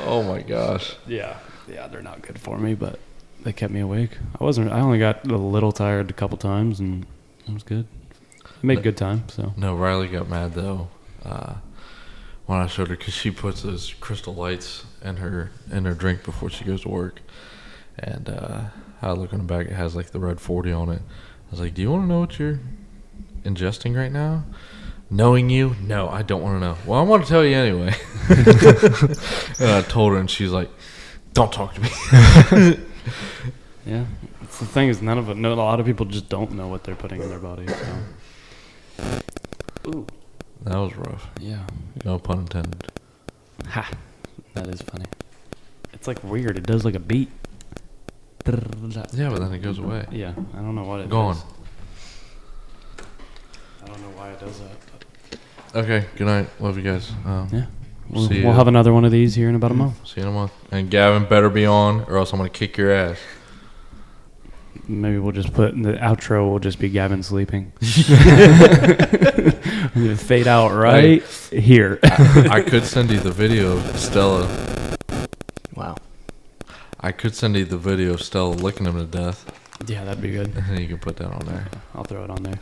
Oh my gosh. Yeah, they're not good for me, but they kept me awake. I only got a little tired a couple times, and it was good. I made good time. So no, Riley got mad though when I showed her because she puts those crystal lights in her drink before she goes to work, and I look in the back, it has like the Red 40 on it. I was like, "Do you want to know what you're ingesting right now?" Knowing you, no, I don't want to know. Well, I want to tell you anyway. And I told her, and she's like, "Don't talk to me." yeah, it's the thing is, a lot of people just don't know what they're putting in their body. So. Ooh, that was rough. Yeah, no pun intended. Ha, that is funny. It's like weird. It does like a beat. Yeah, but then it goes away. Yeah, I don't know what it Go does. on. I don't know why it does that. But. Okay, good night. Love you guys. Yeah. We'll have another one of these here in about a month. See you in a month. And Gavin better be on, or else I'm going to kick your ass. Maybe we'll just put in the outro, will just be Gavin sleeping. Fade out right here. I could send you the video of Stella. Wow. I could send you the video of Stella licking him to death. Yeah, that'd be good. And you can put that on there. I'll throw it on there.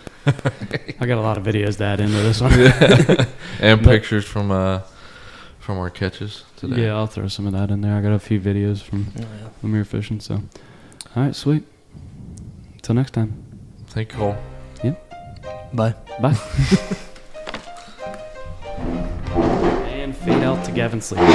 I got a lot of videos to add into this one. And pictures from our catches today. Yeah, I'll throw some of that in there. I got a few videos from when we were fishing. So, all right, sweet. Until next time. Thank you, Cole. Yep. Bye. Bye. And fade out to Gavin sleeping.